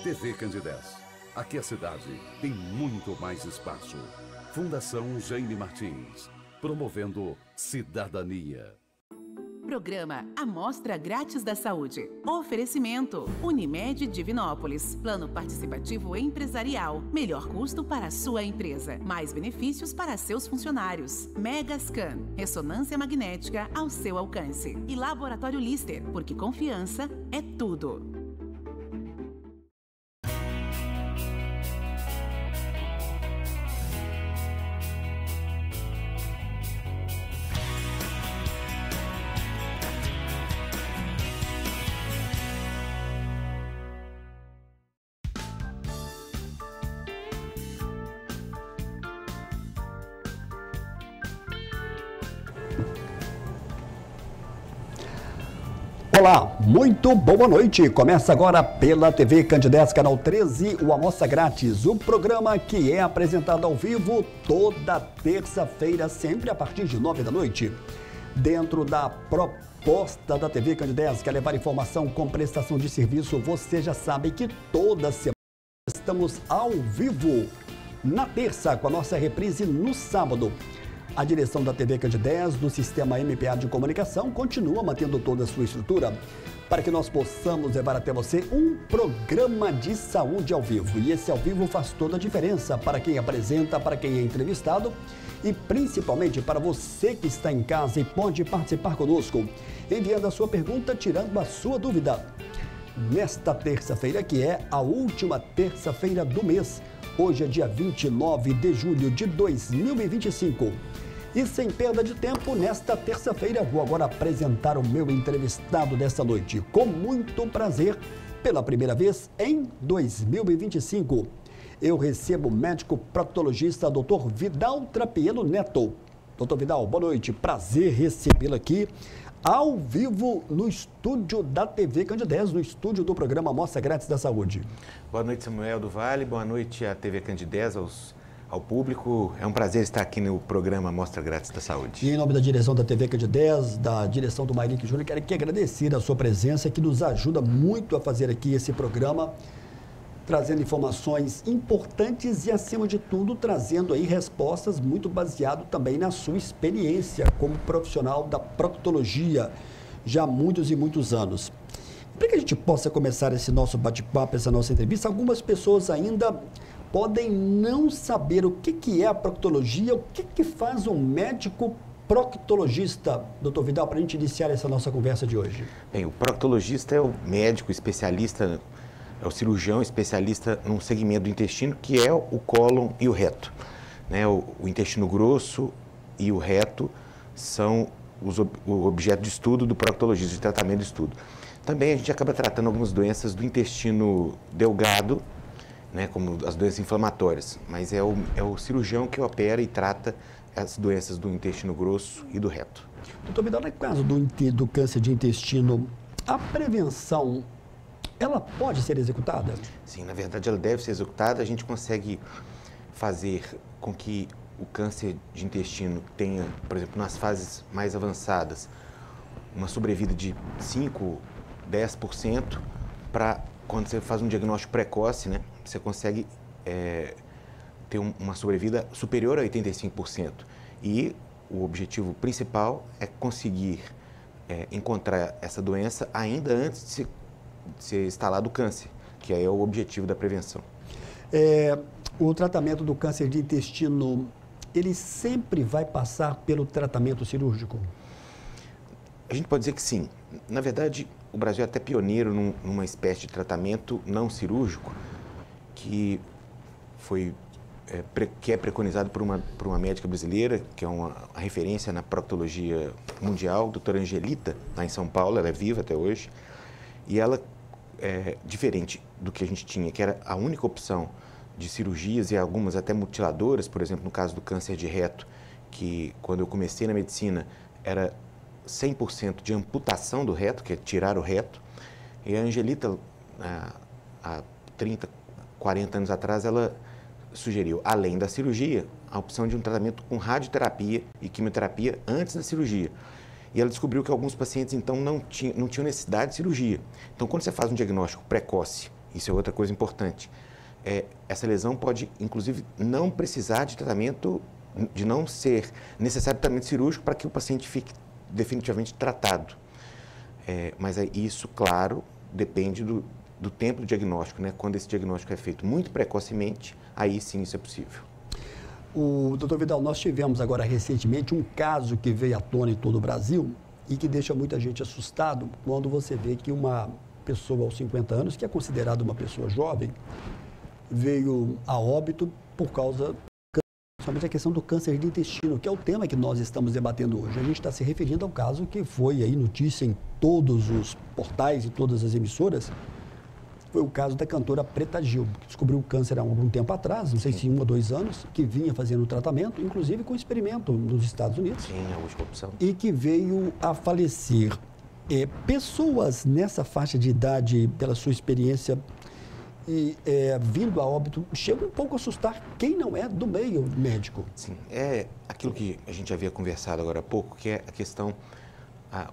TV Candidez. Aqui a cidade tem muito mais espaço. Fundação Jaime Martins, promovendo cidadania. Programa Amostra Grátis da Saúde. Oferecimento Unimed Divinópolis. Plano participativo empresarial. Melhor custo para a sua empresa. Mais benefícios para seus funcionários. Megascan. Ressonância magnética ao seu alcance. E Laboratório Lister, porque confiança é tudo. Olá, muito boa noite. Começa agora pela TV Candidez, canal 13, o Amostra Grátis, o programa que é apresentado ao vivo toda terça-feira, sempre a partir de 9 da noite. Dentro da proposta da TV Candidez, que é levar informação com prestação de serviço, você já sabe que toda semana estamos ao vivo na terça, com a nossa reprise no sábado. A direção da TV Candidez, do Sistema MPA de Comunicação, continua mantendo toda a sua estrutura para que nós possamos levar até você um programa de saúde ao vivo. E esse ao vivo faz toda a diferença para quem apresenta, para quem é entrevistado e principalmente para você que está em casa e pode participar conosco, enviando a sua pergunta, tirando a sua dúvida. Nesta terça-feira, que é a última terça-feira do mês, hoje é dia 29 de julho de 2025. E sem perda de tempo, nesta terça-feira, vou agora apresentar o meu entrevistado desta noite. Com muito prazer, pela primeira vez em 2025, eu recebo o médico proctologista Dr. Vidal Trapielo Neto. Dr. Vidal, boa noite. Prazer recebê-lo aqui ao vivo no estúdio da TV Candidez, no estúdio do programa Amostra Grátis da Saúde. Boa noite, Samuel do Vale. Boa noite à TV Candidez, ao público. É um prazer estar aqui no programa Amostra Grátis da Saúde. E em nome da direção da TV Candidez, da direção do Mairique Júnior, quero aqui agradecer a sua presença, que nos ajuda muito a fazer aqui esse programa, trazendo informações importantes e, acima de tudo, trazendo aí respostas muito baseado também na sua experiência como profissional da proctologia, já há muitos e muitos anos. Para que a gente possa começar esse nosso bate-papo, essa nossa entrevista, algumas pessoas ainda podem não saber o que é a proctologia, o que faz um médico proctologista. Doutor Vidal, para a gente iniciar essa nossa conversa de hoje. Bem, o proctologista é o médico especialista, é o cirurgião especialista num segmento do intestino, que é o cólon e o reto. Né? O intestino grosso e o reto são o objeto de estudo do proctologista, de tratamento de estudo. Também a gente acaba tratando algumas doenças do intestino delgado, né, como as doenças inflamatórias, mas é o cirurgião que opera e trata as doenças do intestino grosso e do reto. Doutor Vidal, no caso do câncer de intestino, a prevenção, ela pode ser executada? Sim, na verdade ela deve ser executada. A gente consegue fazer com que o câncer de intestino tenha, por exemplo, nas fases mais avançadas, uma sobrevida de 5%, 10%, para quando você faz um diagnóstico precoce, né, você consegue ter uma sobrevida superior a 85%. E o objetivo principal é conseguir encontrar essa doença ainda antes de ser instalado o câncer, que aí é o objetivo da prevenção. O tratamento do câncer de intestino, ele sempre vai passar pelo tratamento cirúrgico? A gente pode dizer que sim. Na verdade, o Brasil é até pioneiro numa espécie de tratamento não cirúrgico que é preconizado por uma médica brasileira, que é uma referência na proctologia mundial, a doutora Angelita, lá em São Paulo. Ela é viva até hoje. E ela é diferente do que a gente tinha, que era a única opção de cirurgias e algumas até mutiladoras, por exemplo, no caso do câncer de reto, que quando eu comecei na medicina era 100% de amputação do reto, que é tirar o reto. E a Angelita, há 30, 40 anos atrás, ela sugeriu, além da cirurgia, a opção de um tratamento com radioterapia e quimioterapia antes da cirurgia. E ela descobriu que alguns pacientes, então, não tinham necessidade de cirurgia. Então, quando você faz um diagnóstico precoce Isso é outra coisa importante. Essa lesão pode, inclusive, não precisar de tratamento, de não ser necessário tratamento cirúrgico para que o paciente fique definitivamente tratado. Mas isso, claro, depende do tempo do diagnóstico, né? Quando esse diagnóstico é feito muito precocemente, aí sim isso é possível. Doutor Vidal, nós tivemos agora recentemente um caso que veio à tona em todo o Brasil e que deixa muita gente assustado quando você vê que uma pessoa aos 50 anos, que é considerada uma pessoa jovem, veio a óbito por causa, somente a questão do câncer de intestino, que é o tema que nós estamos debatendo hoje. A gente está se referindo ao caso que foi aí notícia em todos os portais e todas as emissoras. Foi o caso da cantora Preta Gil, que descobriu o câncer há algum tempo atrás, não sei se 1 ou 2 anos, que vinha fazendo o tratamento, inclusive com experimento nos Estados Unidos. Sim, a última opção. E que veio a falecer. Pessoas nessa faixa de idade, pela sua experiência, vindo a óbito, chega um pouco a assustar quem não é do meio médico. Sim, é aquilo que a gente havia conversado agora há pouco, que é a questão,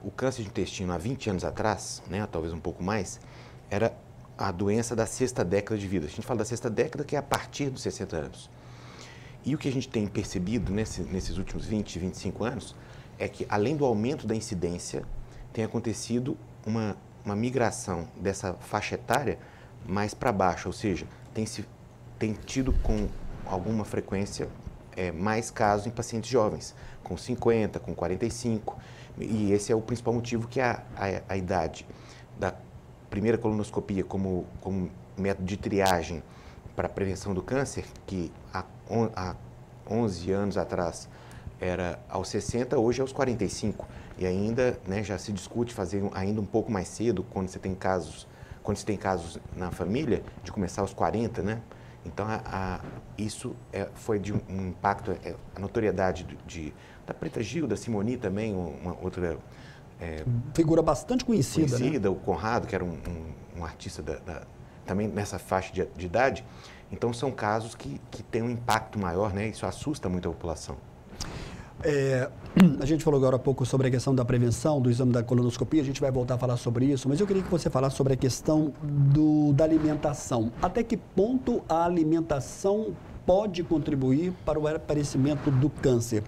o câncer de intestino há 20 anos atrás, né, talvez um pouco mais, era a doença da 6ª década de vida. A gente fala da 6ª década, que é a partir dos 60 anos. E o que a gente tem percebido nesses últimos 20, 25 anos, é que além do aumento da incidência, tem acontecido uma migração dessa faixa etária mais para baixo, ou seja, tem tido com alguma frequência mais casos em pacientes jovens, com 50, com 45, e esse é o principal motivo que a idade da primeira colonoscopia como método de triagem para a prevenção do câncer, que há 11 anos atrás era aos 60, hoje é aos 45, e ainda, né, já se discute fazer ainda um pouco mais cedo, quando se tem casos na família, de começar aos 40, né? Então, isso foi de um impacto, a notoriedade da Preta Gil, da Simoni também, uma outra... figura bastante conhecida, né? O Conrado, que era um artista também nessa faixa de idade. Então, são casos que têm um impacto maior, né? Isso assusta muito a população. A gente falou agora há pouco sobre a questão da prevenção, do exame da colonoscopia, a gente vai voltar a falar sobre isso, mas eu queria que você falasse sobre a questão da alimentação. Até que ponto a alimentação pode contribuir para o aparecimento do câncer?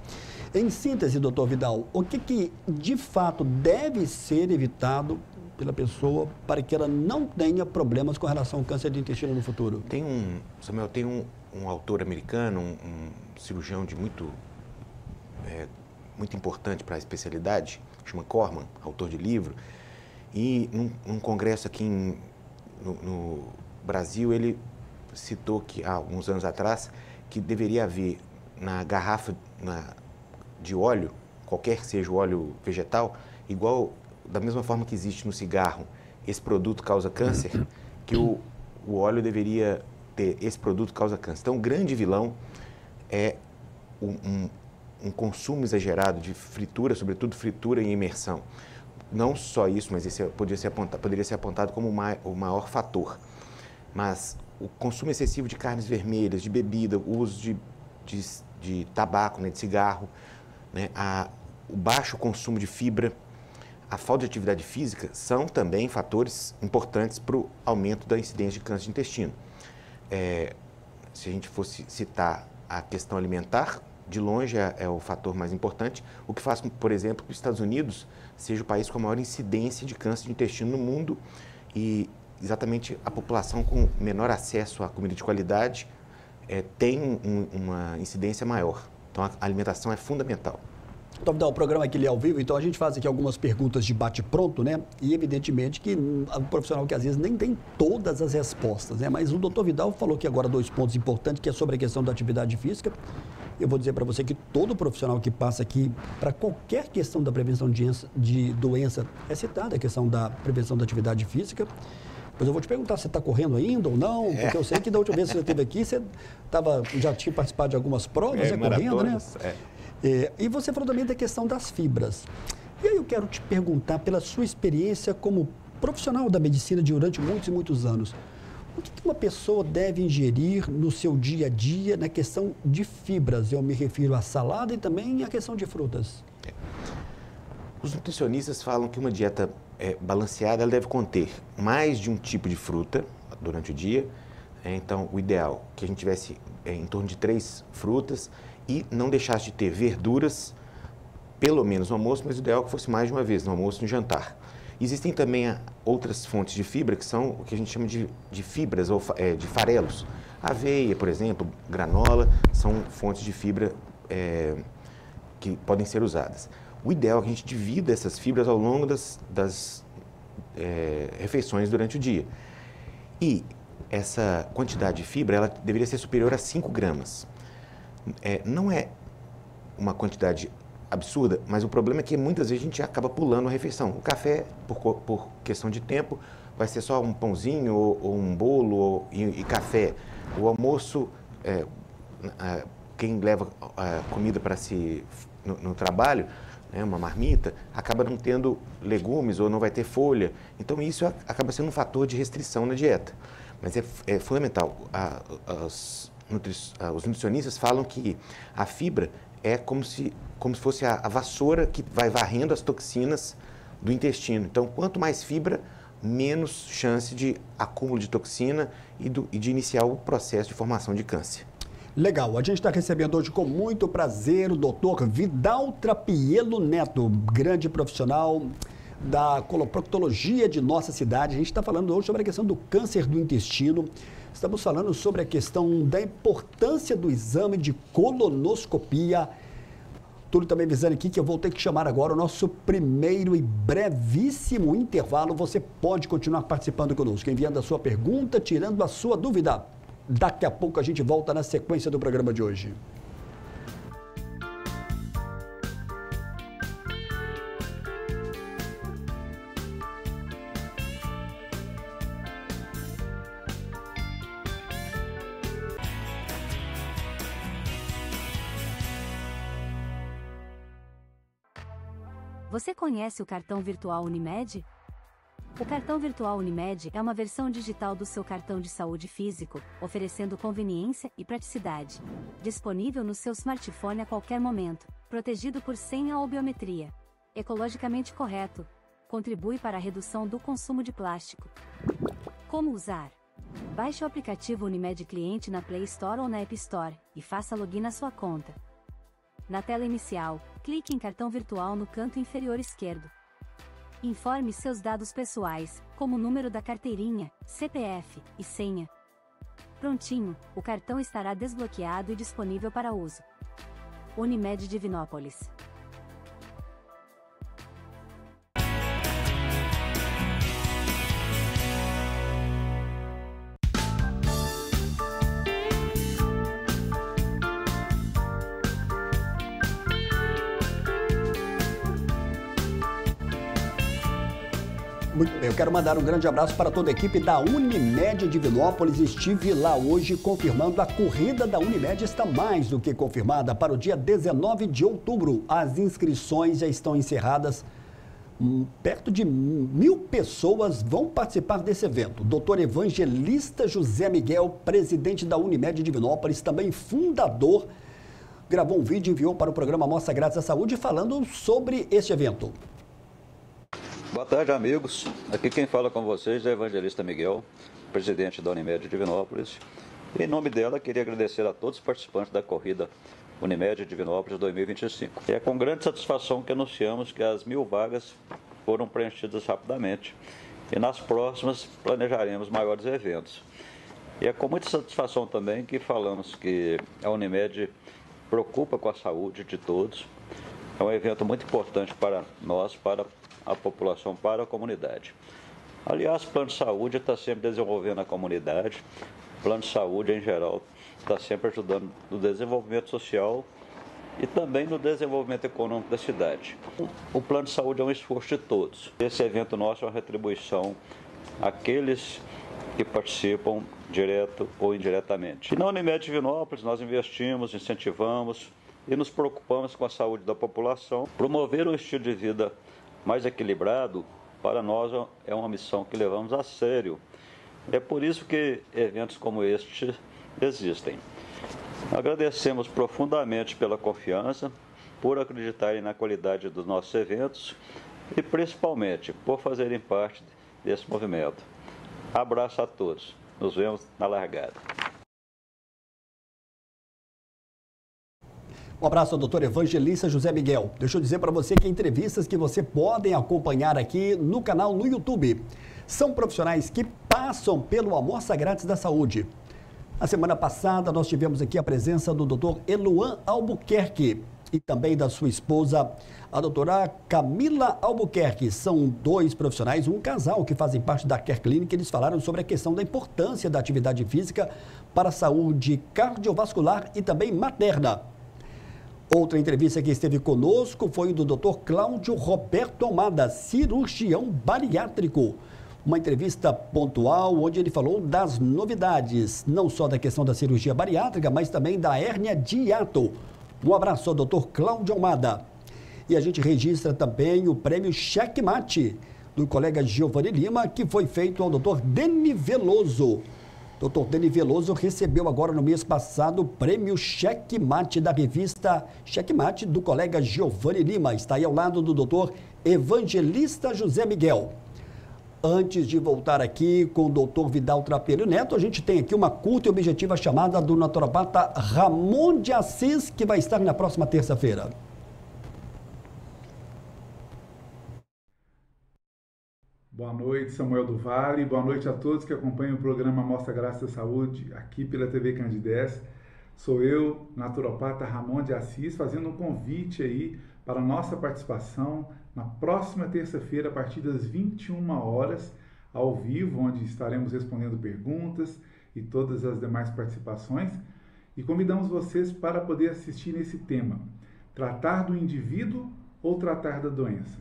Em síntese, doutor Vidal, o que de fato deve ser evitado pela pessoa para que ela não tenha problemas com relação ao câncer de intestino no futuro? Samuel, tem um autor americano, um cirurgião de muito importante para a especialidade, chama Corman, autor de livro, e num congresso aqui no Brasil, ele citou que há alguns anos atrás, que deveria haver na garrafa de óleo, qualquer que seja o óleo vegetal, igual, da mesma forma que existe no cigarro, esse produto causa câncer, que o óleo deveria ter esse produto causa câncer. Então, o grande vilão é um consumo exagerado de fritura, sobretudo fritura em imersão. Não só isso, mas esse poderia ser apontado como o maior fator. Mas o consumo excessivo de carnes vermelhas, de bebida, o uso de tabaco, né, de cigarro, né, o baixo consumo de fibra, a falta de atividade física são também fatores importantes para o aumento da incidência de câncer de intestino. Se a gente fosse citar a questão alimentar, de longe é o fator mais importante, o que faz, por exemplo, que os Estados Unidos seja o país com a maior incidência de câncer de intestino no mundo e exatamente a população com menor acesso à comida de qualidade tem uma incidência maior. Então, a alimentação é fundamental. Então, o programa aqui é ao vivo, então a gente faz aqui algumas perguntas de bate-pronto, né? E evidentemente que um profissional que às vezes nem tem todas as respostas, né? Mas o doutor Vidal falou aqui agora 2 pontos importantes, que é sobre a questão da atividade física. Eu vou dizer para você que todo profissional que passa aqui para qualquer questão da prevenção de doença é citada a questão da prevenção da atividade física. Pois eu vou te perguntar se você está correndo ainda ou não, porque eu sei que da última vez que você esteve aqui, você já tinha participado de algumas provas, correndo, né? E você falou também da questão das fibras. E aí eu quero te perguntar, pela sua experiência como profissional da medicina durante muitos e muitos anos, o que uma pessoa deve ingerir no seu dia a dia na questão de fibras? Eu me refiro à salada e também à questão de frutas. Os nutricionistas falam que uma dieta balanceada ela deve conter mais de um tipo de fruta, durante o dia. Então, o ideal é que a gente tivesse em torno de 3 frutas e não deixasse de ter verduras, pelo menos no almoço, mas o ideal é que fosse mais de uma vez, no almoço e no jantar. Existem também outras fontes de fibra, que são o que a gente chama de fibras, ou de farelos. Aveia, por exemplo, granola, são fontes de fibra que podem ser usadas. O ideal é que a gente divida essas fibras ao longo das refeições durante o dia. E essa quantidade de fibra, ela deveria ser superior a 5 gramas. Não é uma quantidade absurda, mas o problema é que muitas vezes a gente acaba pulando a refeição. O café, por questão de tempo, vai ser só um pãozinho ou um bolo e café. O almoço, quem leva comida para no trabalho, uma marmita, acaba não tendo legumes ou não vai ter folha. Então isso acaba sendo um fator de restrição na dieta. Mas é fundamental. Os nutricionistas falam que a fibra é como se fosse a vassoura que vai varrendo as toxinas do intestino. Então, quanto mais fibra, menos chance de acúmulo de toxina e de iniciar o processo de formação de câncer. Legal, a gente está recebendo hoje com muito prazer o doutor Vidal Trapiello Neto, grande profissional da coloproctologia de nossa cidade. A gente está falando hoje sobre a questão do câncer do intestino. Estamos falando sobre a questão da importância do exame de colonoscopia. Tudo também visando aqui que eu vou ter que chamar agora o nosso primeiro e brevíssimo intervalo. Você pode continuar participando conosco, enviando a sua pergunta, tirando a sua dúvida. Daqui a pouco a gente volta na sequência do programa de hoje. Você conhece o cartão virtual Unimed? O cartão virtual Unimed é uma versão digital do seu cartão de saúde físico, oferecendo conveniência e praticidade. Disponível no seu smartphone a qualquer momento, protegido por senha ou biometria. Ecologicamente correto. Contribui para a redução do consumo de plástico. Como usar? Baixe o aplicativo Unimed Cliente na Play Store ou na App Store e faça login na sua conta. Na tela inicial, clique em cartão virtual no canto inferior esquerdo. Informe seus dados pessoais, como o número da carteirinha, CPF e senha. Prontinho, o cartão estará desbloqueado e disponível para uso. Unimed Divinópolis. Muito bem, eu quero mandar um grande abraço para toda a equipe da Unimed Divinópolis. Estive lá hoje confirmando a corrida da Unimed está mais do que confirmada para o dia 19 de outubro. As inscrições já estão encerradas. Perto de 1.000 pessoas vão participar desse evento. Doutor Evangelista José Miguel, presidente da Unimed Divinópolis, também fundador, gravou um vídeo e enviou para o programa Mostra Grátis à Saúde falando sobre este evento. Boa tarde, amigos. Aqui quem fala com vocês é o Evangelista Miguel, presidente da Unimed Divinópolis. Em nome dela, queria agradecer a todos os participantes da corrida Unimed Divinópolis 2025. É com grande satisfação que anunciamos que as 1.000 vagas foram preenchidas rapidamente e nas próximas planejaremos maiores eventos. E é com muita satisfação também que falamos que a Unimed preocupa com a saúde de todos. É um evento muito importante para nós, para a população, para a comunidade. Aliás, o plano de saúde está sempre desenvolvendo a comunidade, o plano de saúde em geral está sempre ajudando no desenvolvimento social e também no desenvolvimento econômico da cidade. O plano de saúde é um esforço de todos. Esse evento nosso é uma retribuição àqueles que participam direto ou indiretamente. E na Unimed Divinópolis nós investimos, incentivamos e nos preocupamos com a saúde da população. Promover um estilo de vida mais equilibrado, para nós é uma missão que levamos a sério. É por isso que eventos como este existem. Agradecemos profundamente pela confiança, por acreditarem na qualidade dos nossos eventos e principalmente por fazerem parte desse movimento. Abraço a todos. Nos vemos na largada. Um abraço ao doutor Evangelista José Miguel. Deixa eu dizer para você que entrevistas que você podem acompanhar aqui no canal no YouTube são profissionais que passam pelo Amostra Grátis da Saúde. Na semana passada, nós tivemos aqui a presença do doutor Eluan Albuquerque e também da sua esposa, a doutora Camila Albuquerque. São dois profissionais, um casal que fazem parte da Care Clinic. Eles falaram sobre a questão da importância da atividade física para a saúde cardiovascular e também materna. Outra entrevista que esteve conosco foi do Dr. Cláudio Roberto Almada, cirurgião bariátrico. Uma entrevista pontual onde ele falou das novidades, não só da questão da cirurgia bariátrica, mas também da hérnia de hiato. Um abraço ao Dr. Cláudio Almada. E a gente registra também o prêmio Checkmate do colega Giovanni Lima, que foi feito ao Dr. Deni Veloso. Dr. Deni Veloso recebeu agora no mês passado o prêmio Checkmate da revista Checkmate do colega Giovanni Lima. Está aí ao lado do Dr. Evangelista José Miguel. Antes de voltar aqui com o Dr. Vidal Trapello Neto, a gente tem aqui uma curta e objetiva chamada do naturopata Ramon de Assis, que vai estar na próxima terça-feira. Boa noite, Samuel do Vale. Boa noite a todos que acompanham o programa Amostra Grátis da Saúde, aqui pela TV Candidez. Sou eu, naturopata Ramon de Assis, fazendo um convite aí para a nossa participação na próxima terça-feira, a partir das 21 horas, ao vivo, onde estaremos respondendo perguntas e todas as demais participações. E convidamos vocês para poder assistir nesse tema: tratar do indivíduo ou tratar da doença?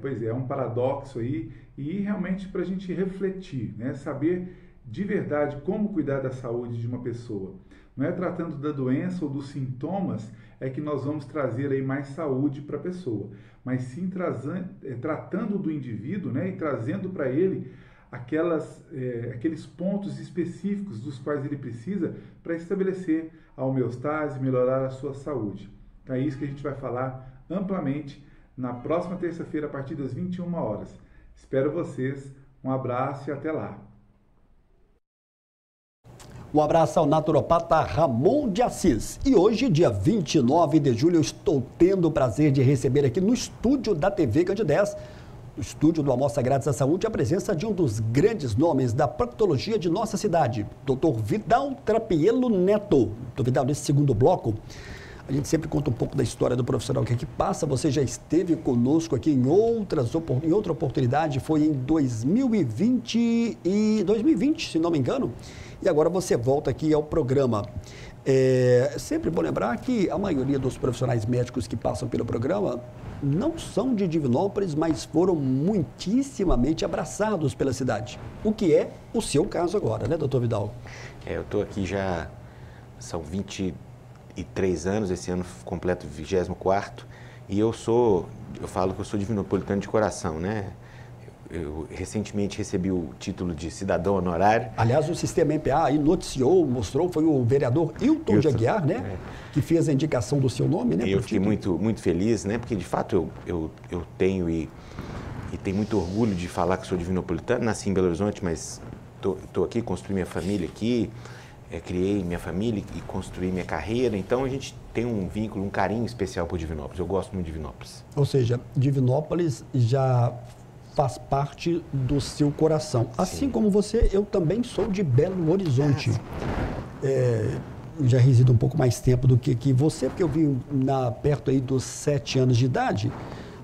Pois é um paradoxo aí, e realmente para a gente refletir, né? Saber de verdade como cuidar da saúde de uma pessoa. Não é tratando da doença ou dos sintomas é que nós vamos trazer aí mais saúde para a pessoa, mas sim tratando do indivíduo, né? E trazendo para ele aqueles pontos específicos dos quais ele precisa para estabelecer a homeostase, melhorar a sua saúde. Então é isso que a gente vai falar amplamente na próxima terça-feira, a partir das 21 horas. Espero vocês. Um abraço e até lá. Um abraço ao naturopata Ramon de Assis. E hoje, dia 29 de julho, eu estou tendo o prazer de receber aqui no estúdio da TV Candidez, no estúdio do Amostra Grátis da Saúde, a presença de um dos grandes nomes da proctologia de nossa cidade, Dr. Vidal Trapello Neto. Dr. Vidal, nesse segundo bloco, a gente sempre conta um pouco da história do profissional que aqui passa. Você já esteve conosco aqui em outra oportunidade, foi em 2020, se não me engano, e agora você volta aqui ao programa. É sempre bom lembrar que a maioria dos profissionais médicos que passam pelo programa não são de Divinópolis, mas foram muitíssimamente abraçados pela cidade, o que é o seu caso agora, né, doutor Vidal? Eu estou aqui já, são 23 anos, esse ano completo 24º, e eu falo que eu sou divinopolitano de coração, né? Eu recentemente recebi o título de cidadão honorário. Aliás, o sistema MPA aí noticiou, mostrou, foi o vereador Hilton de Aguiar, né? Que fez a indicação do seu nome, né? Eu fiquei muito feliz, né? Porque de fato eu tenho e tenho muito orgulho de falar que sou divinopolitano. Nasci em Belo Horizonte, mas estou aqui, construí minha família aqui. Criei minha família e construí minha carreira, então a gente tem um vínculo, um carinho especial por Divinópolis. Eu gosto muito de Divinópolis. Ou seja, Divinópolis já faz parte do seu coração. Assim Sim. Como você, eu também sou de Belo Horizonte. Já resido um pouco mais tempo do que você, porque eu vim perto aí dos 7 anos de idade.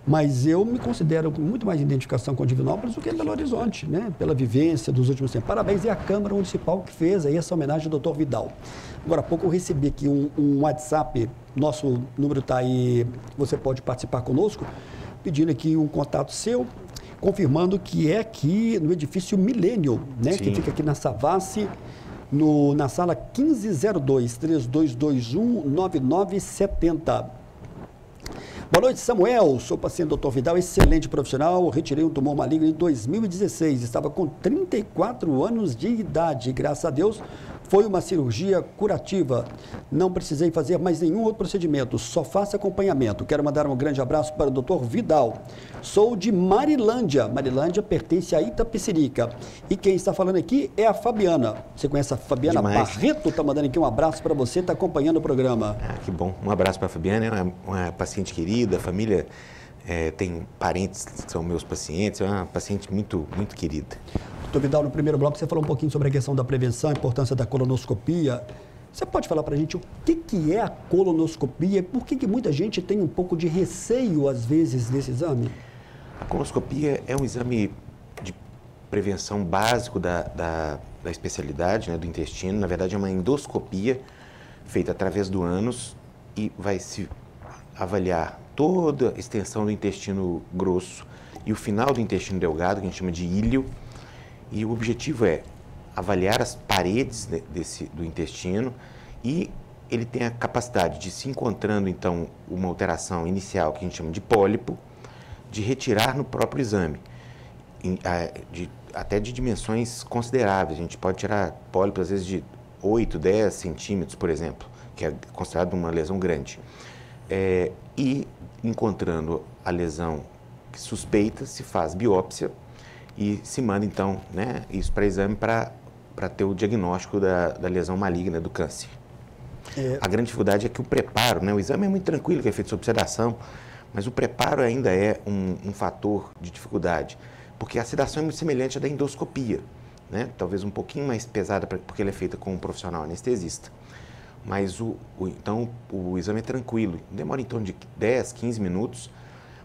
Mas eu me considero com muito mais identificação com Divinópolis do que Belo Horizonte, né? Pela vivência dos últimos tempos. Parabéns, e a Câmara Municipal que fez aí essa homenagem ao Dr. Vidal. Agora há pouco eu recebi aqui um WhatsApp, nosso número está aí, você pode participar conosco, pedindo aqui um contato seu, confirmando que é aqui no edifício Milênio, né? Sim. Que fica aqui na Savassi, na sala 1502-3221-9970. Boa noite, Samuel. Sou paciente do Dr. Vidal, excelente profissional. Retirei um tumor maligno em 2016. Estava com 34 anos de idade. Graças a Deus, Foi uma cirurgia curativa. Não precisei fazer mais nenhum outro procedimento. Só faço acompanhamento. Quero mandar um grande abraço para o Dr. Vidal. Sou de Marilândia. Marilândia pertence a Itapecerica. E quem está falando aqui é a Fabiana. Você conhece a Fabiana Barreto? Está mandando aqui um abraço para você, está acompanhando o programa. Ah, que bom. Um abraço para a Fabiana, é uma paciente querida, a família tem parentes que são meus pacientes, é uma paciente muito, muito querida. Doutor Vidal, no primeiro bloco você falou um pouquinho sobre a questão da prevenção, a importância da colonoscopia. Você pode falar para a gente o que é a colonoscopia e por que muita gente tem um pouco de receio, às vezes, desse exame? A colonoscopia é um exame de prevenção básico da especialidade, né, do intestino. Na verdade, é uma endoscopia feita através do ânus e vai se avaliar toda a extensão do intestino grosso e o final do intestino delgado, que a gente chama de íleo. E o objetivo é avaliar as paredes do intestino e ele tem a capacidade de, se encontrando, então, uma alteração inicial, que a gente chama de pólipo, de retirar no próprio exame, até de dimensões consideráveis. A gente pode tirar pólipos, às vezes, de 8, 10 centímetros, por exemplo, que é considerado uma lesão grande. E, encontrando a lesão suspeita, se faz biópsia e se manda, então, né, isso para exame para ter o diagnóstico da lesão maligna, do câncer. A grande dificuldade é que o preparo, né, o exame é muito tranquilo, que é feito sob sedação, mas o preparo ainda é um fator de dificuldade, porque a sedação é muito semelhante à da endoscopia, né, talvez um pouquinho mais pesada, porque ela é feita com um profissional anestesista. Mas então o exame é tranquilo, demora em torno de 10, 15 minutos,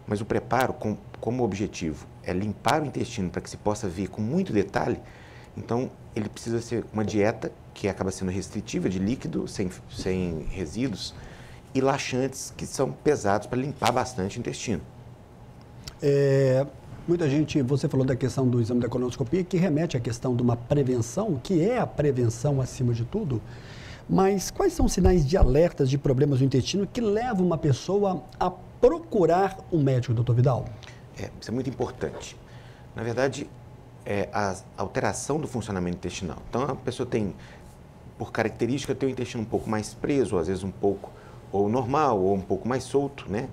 mas o preparo, como objetivo é limpar o intestino para que se possa ver com muito detalhe, então ele precisa ser uma dieta que acaba sendo restritiva de líquido, sem resíduos, e laxantes que são pesados para limpar bastante o intestino. Muita gente, você falou da questão do exame da colonoscopia, que remete à questão de uma prevenção, que é a prevenção acima de tudo. Mas quais são os sinais de alertas de problemas no intestino que levam uma pessoa a procurar um médico, doutor Vidal? Isso é muito importante. Na verdade, a alteração do funcionamento intestinal. Então, a pessoa tem, por característica, tem o intestino um pouco mais preso, ou às vezes um pouco ou normal, ou um pouco mais solto, né?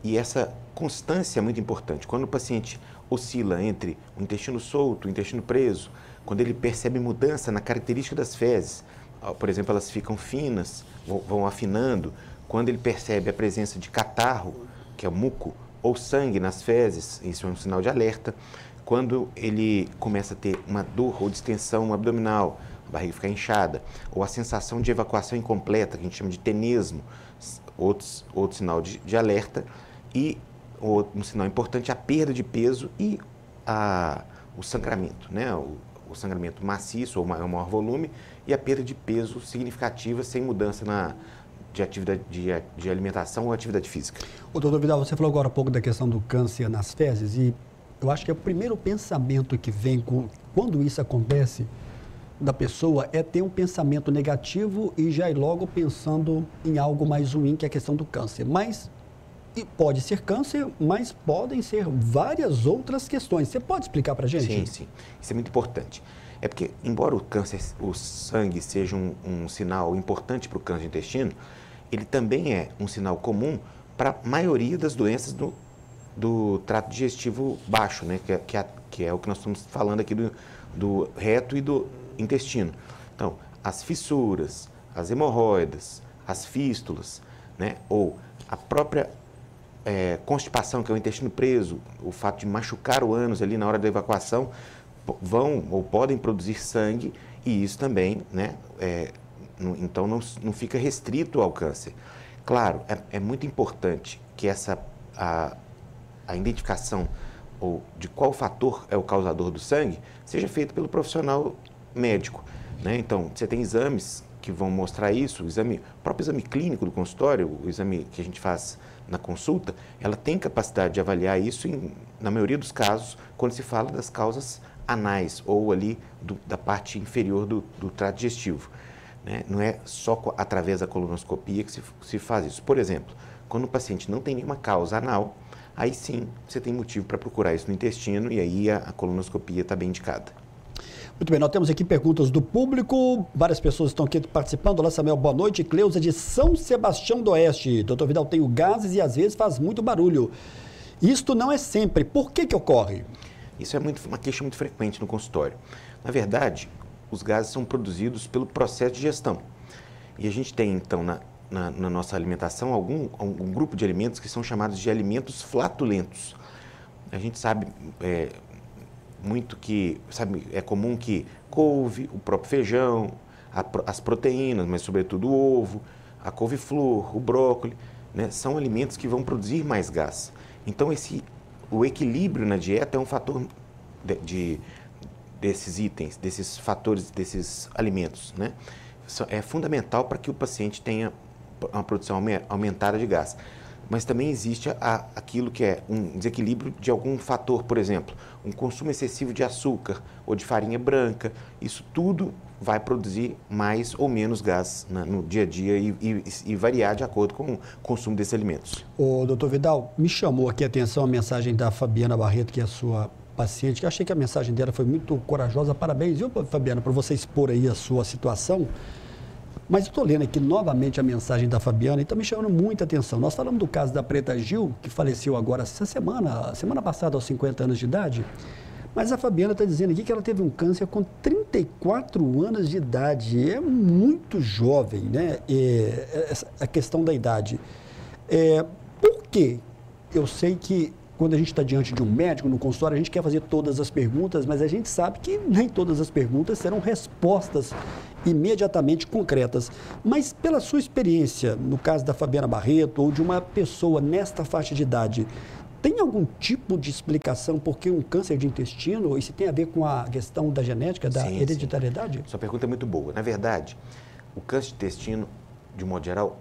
E essa constância é muito importante. Quando o paciente oscila entre o intestino solto, o intestino preso, quando ele percebe mudança na característica das fezes, por exemplo, elas ficam finas, vão afinando. Quando ele percebe a presença de catarro, que é o muco, ou sangue nas fezes, isso é um sinal de alerta. Quando ele começa a ter uma dor ou distensão abdominal, a barriga fica inchada, ou a sensação de evacuação incompleta, que a gente chama de tenesmo, outro sinal de alerta. E um sinal importante é a perda de peso e o sangramento, né? O sangramento maciço ou maior volume e a perda de peso significativa sem mudança de atividade de alimentação ou atividade física. Ô, doutor Vidal, você falou agora há pouco da questão do câncer nas fezes e eu acho que é o primeiro pensamento que vem quando isso acontece da pessoa é ter um pensamento negativo e já ir logo pensando em algo mais ruim, que é a questão do câncer. Mas pode ser câncer, mas podem ser várias outras questões. Você pode explicar para a gente? Sim, sim. Isso é muito importante. É porque, embora o câncer, o sangue seja um sinal importante para o câncer do intestino, ele também é um sinal comum para a maioria das doenças do trato digestivo baixo, né? Que é o que nós estamos falando aqui do reto e do intestino. Então, as fissuras, as hemorroidas, as fístulas, né? Ou a própria constipação, que é o intestino preso, o fato de machucar o ânus ali na hora da evacuação, vão ou podem produzir sangue e isso também, né? Então não fica restrito ao câncer. Claro, é muito importante que a identificação ou de qual fator é o causador do sangue seja feita pelo profissional médico, né? Então, você tem exames que vão mostrar isso, o próprio exame clínico do consultório, o exame que a gente faz na consulta, ela tem capacidade de avaliar isso na maioria dos casos, quando se fala das causas anais ou ali da parte inferior do trato digestivo, né? Não é só através da colonoscopia que se faz isso. Por exemplo, quando o paciente não tem nenhuma causa anal, aí sim você tem motivo para procurar isso no intestino e aí a colonoscopia está bem indicada. Muito bem, nós temos aqui perguntas do público, várias pessoas estão aqui participando. Olá, Samuel, boa noite. Cleusa de São Sebastião do Oeste. Doutor Vidal, tenho gases e às vezes faz muito barulho. Isto não é sempre. Por que ocorre? Isso é uma queixa muito frequente no consultório. Na verdade, os gases são produzidos pelo processo de digestão. E a gente tem, então, na nossa alimentação, um grupo de alimentos que são chamados de alimentos flatulentos. A gente sabe é comum que couve, o próprio feijão, as proteínas, mas sobretudo o ovo, a couve-flor, o brócolis, né, são alimentos que vão produzir mais gás. Então, o equilíbrio na dieta é um fator desses itens, desses fatores, desses alimentos, né? É fundamental para que o paciente tenha uma produção aumentada de gás. Mas também existe aquilo que é um desequilíbrio de algum fator, por exemplo, um consumo excessivo de açúcar ou de farinha branca. Isso tudo vai produzir mais ou menos gás no dia a dia e variar de acordo com o consumo desses alimentos. Ô, doutor Vidal, me chamou aqui a atenção a mensagem da Fabiana Barreto, que é a sua paciente, que eu achei que a mensagem dela foi muito corajosa. Parabéns, viu, Fabiana, por você expor aí a sua situação. Mas eu estou lendo aqui novamente a mensagem da Fabiana e está me chamando muita atenção. Nós falamos do caso da Preta Gil, que faleceu agora essa semana passada, aos 50 anos de idade. Mas a Fabiana está dizendo aqui que ela teve um câncer com 34 anos de idade. É muito jovem, né? A questão da idade. Por quê? Eu sei que quando a gente está diante de um médico no consultório, a gente quer fazer todas as perguntas, mas a gente sabe que nem todas as perguntas serão respostas imediatamente concretas. Mas pela sua experiência, no caso da Fabiana Barreto ou de uma pessoa nesta faixa de idade, tem algum tipo de explicação por que um câncer de intestino, isso tem a ver com a questão da genética, da hereditariedade? Sua pergunta é muito boa. Na verdade, o câncer de intestino, de modo geral,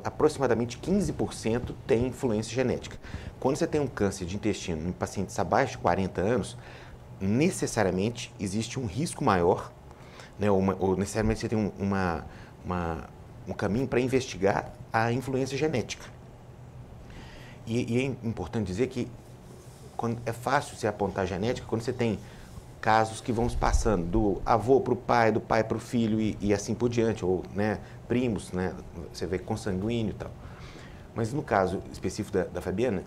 aproximadamente 15% tem influência genética. Quando você tem um câncer de intestino em pacientes abaixo de 40 anos, necessariamente existe um risco maior, né, ou necessariamente você tem um caminho para investigar a influência genética. E é importante dizer que é fácil você apontar a genética quando você tem casos que vão se passando do avô para o pai, do pai para o filho e assim por diante, ou né, primos, né, você vê consanguíneo e tal. Mas no caso específico da Fabiana,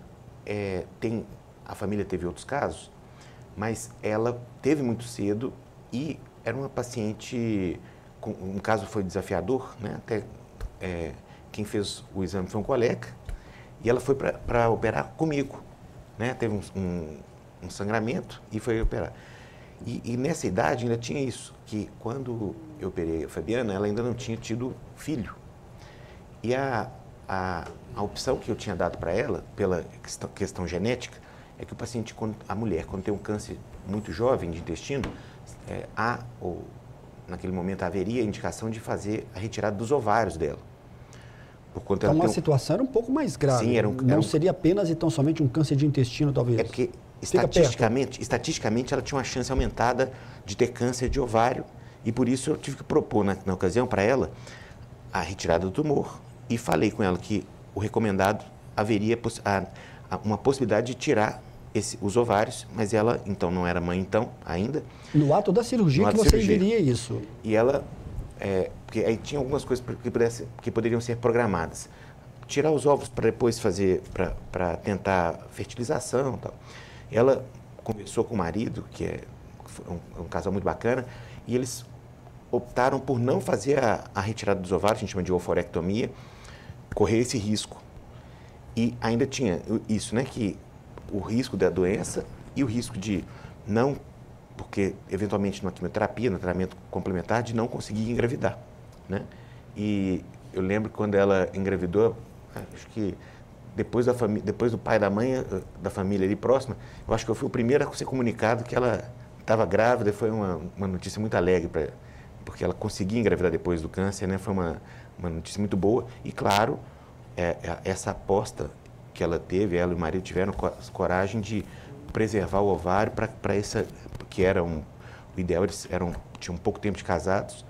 a família teve outros casos, mas ela teve muito cedo e era uma paciente, um caso foi desafiador, né, até quem fez o exame foi um colega, e ela foi para operar comigo, né, teve um sangramento e foi operar. E nessa idade ainda tinha isso, que quando eu operei a Fabiana, ela ainda não tinha tido filho. E a opção que eu tinha dado para ela, pela questão genética, é que o paciente, a mulher, quando tem um câncer muito jovem de intestino, naquele momento haveria a indicação de fazer a retirada dos ovários dela. Então a situação era um pouco mais grave. Sim, não seria apenas e tão somente um câncer de intestino, talvez. É porque estatisticamente ela tinha uma chance aumentada de ter câncer de ovário e por isso eu tive que propor na ocasião para ela a retirada do tumor e falei com ela que o recomendado haveria uma possibilidade de tirar os ovários, mas ela então não era mãe ainda. No ato da cirurgia que você veria isso. E ela, porque aí tinha algumas coisas que poderiam ser programadas. Tirar os ovos para depois fazer, para tentar fertilização e tal. Ela conversou com o marido, que é um casal muito bacana, e eles optaram por não fazer a retirada dos ovários, a gente chama de ovarectomia, correr esse risco. E ainda tinha isso, né, que o risco da doença e o risco de não, porque eventualmente numa quimioterapia, no tratamento complementar, de não conseguir engravidar, né? E eu lembro que quando ela engravidou, acho que depois do pai e da mãe, da família ali próxima, eu acho que eu fui o primeiro a ser comunicado que ela estava grávida. Foi uma notícia muito alegre, porque ela conseguia engravidar depois do câncer, né? Foi uma notícia muito boa. E, claro, essa aposta que ela teve, ela e o marido tiveram coragem de preservar o ovário para essa, que era o ideal, eles tinham pouco tempo de casados,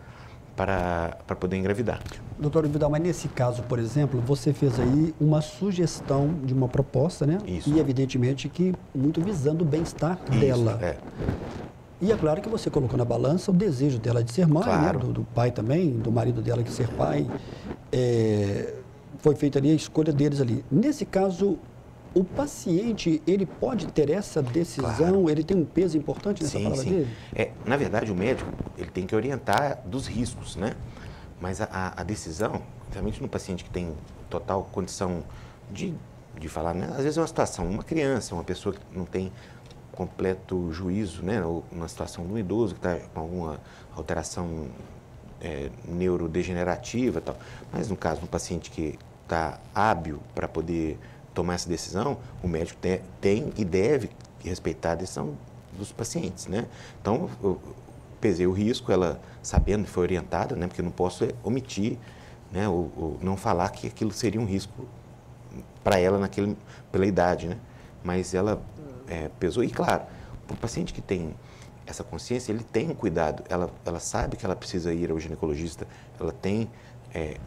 para poder engravidar. Doutor Vidal, mas nesse caso, por exemplo, você fez aí uma sugestão de uma proposta, né? Isso. E evidentemente que muito visando o bem-estar dela. E é claro que você colocou na balança o desejo dela de ser mãe, Claro. né? Do pai também, do marido dela de ser pai. Foi feita ali a escolha deles ali. Nesse caso, o paciente, ele pode ter essa decisão? Claro. Ele tem um peso importante nessa palavra dele? Na verdade, o médico ele tem que orientar dos riscos, né? Mas a decisão, principalmente no paciente que tem total condição de falar, né? Às vezes é uma situação, uma criança, uma pessoa que não tem completo juízo, né? Ou uma situação de um idoso que está com alguma alteração neurodegenerativa e tal. Mas no caso de um paciente que está hábil para poder tomar essa decisão, o médico tem e deve respeitar a decisão dos pacientes, né? Então, eu pesei o risco, ela sabendo, foi orientada, né? Porque eu não posso omitir, né? Ou não falar que aquilo seria um risco para ela pela idade, né? Mas ela pesou e, claro, o paciente que tem essa consciência, ele tem um cuidado, ela sabe que ela precisa ir ao ginecologista, ela tem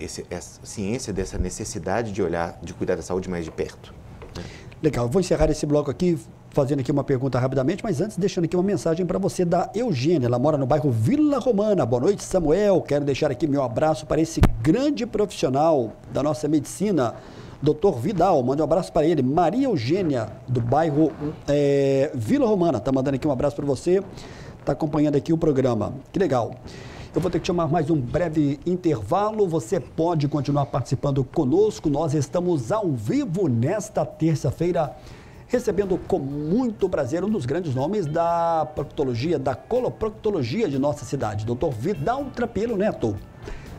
essa ciência dessa necessidade de olhar, de cuidar da saúde mais de perto. Né? Legal, eu vou encerrar esse bloco aqui, fazendo aqui uma pergunta rapidamente, mas antes deixando aqui uma mensagem para você da Eugênia. Ela mora no bairro Vila Romana. Boa noite, Samuel. Quero deixar aqui meu abraço para esse grande profissional da nossa medicina, Dr. Vidal. Mande um abraço para ele. Maria Eugênia, do bairro Vila Romana. Está mandando aqui um abraço para você. Está acompanhando aqui o programa. Que legal. Eu vou ter que chamar mais um breve intervalo. Você pode continuar participando conosco. Nós estamos ao vivo nesta terça-feira, recebendo com muito prazer um dos grandes nomes da proctologia, da coloproctologia de nossa cidade, Dr. Vidal Trapelo Neto.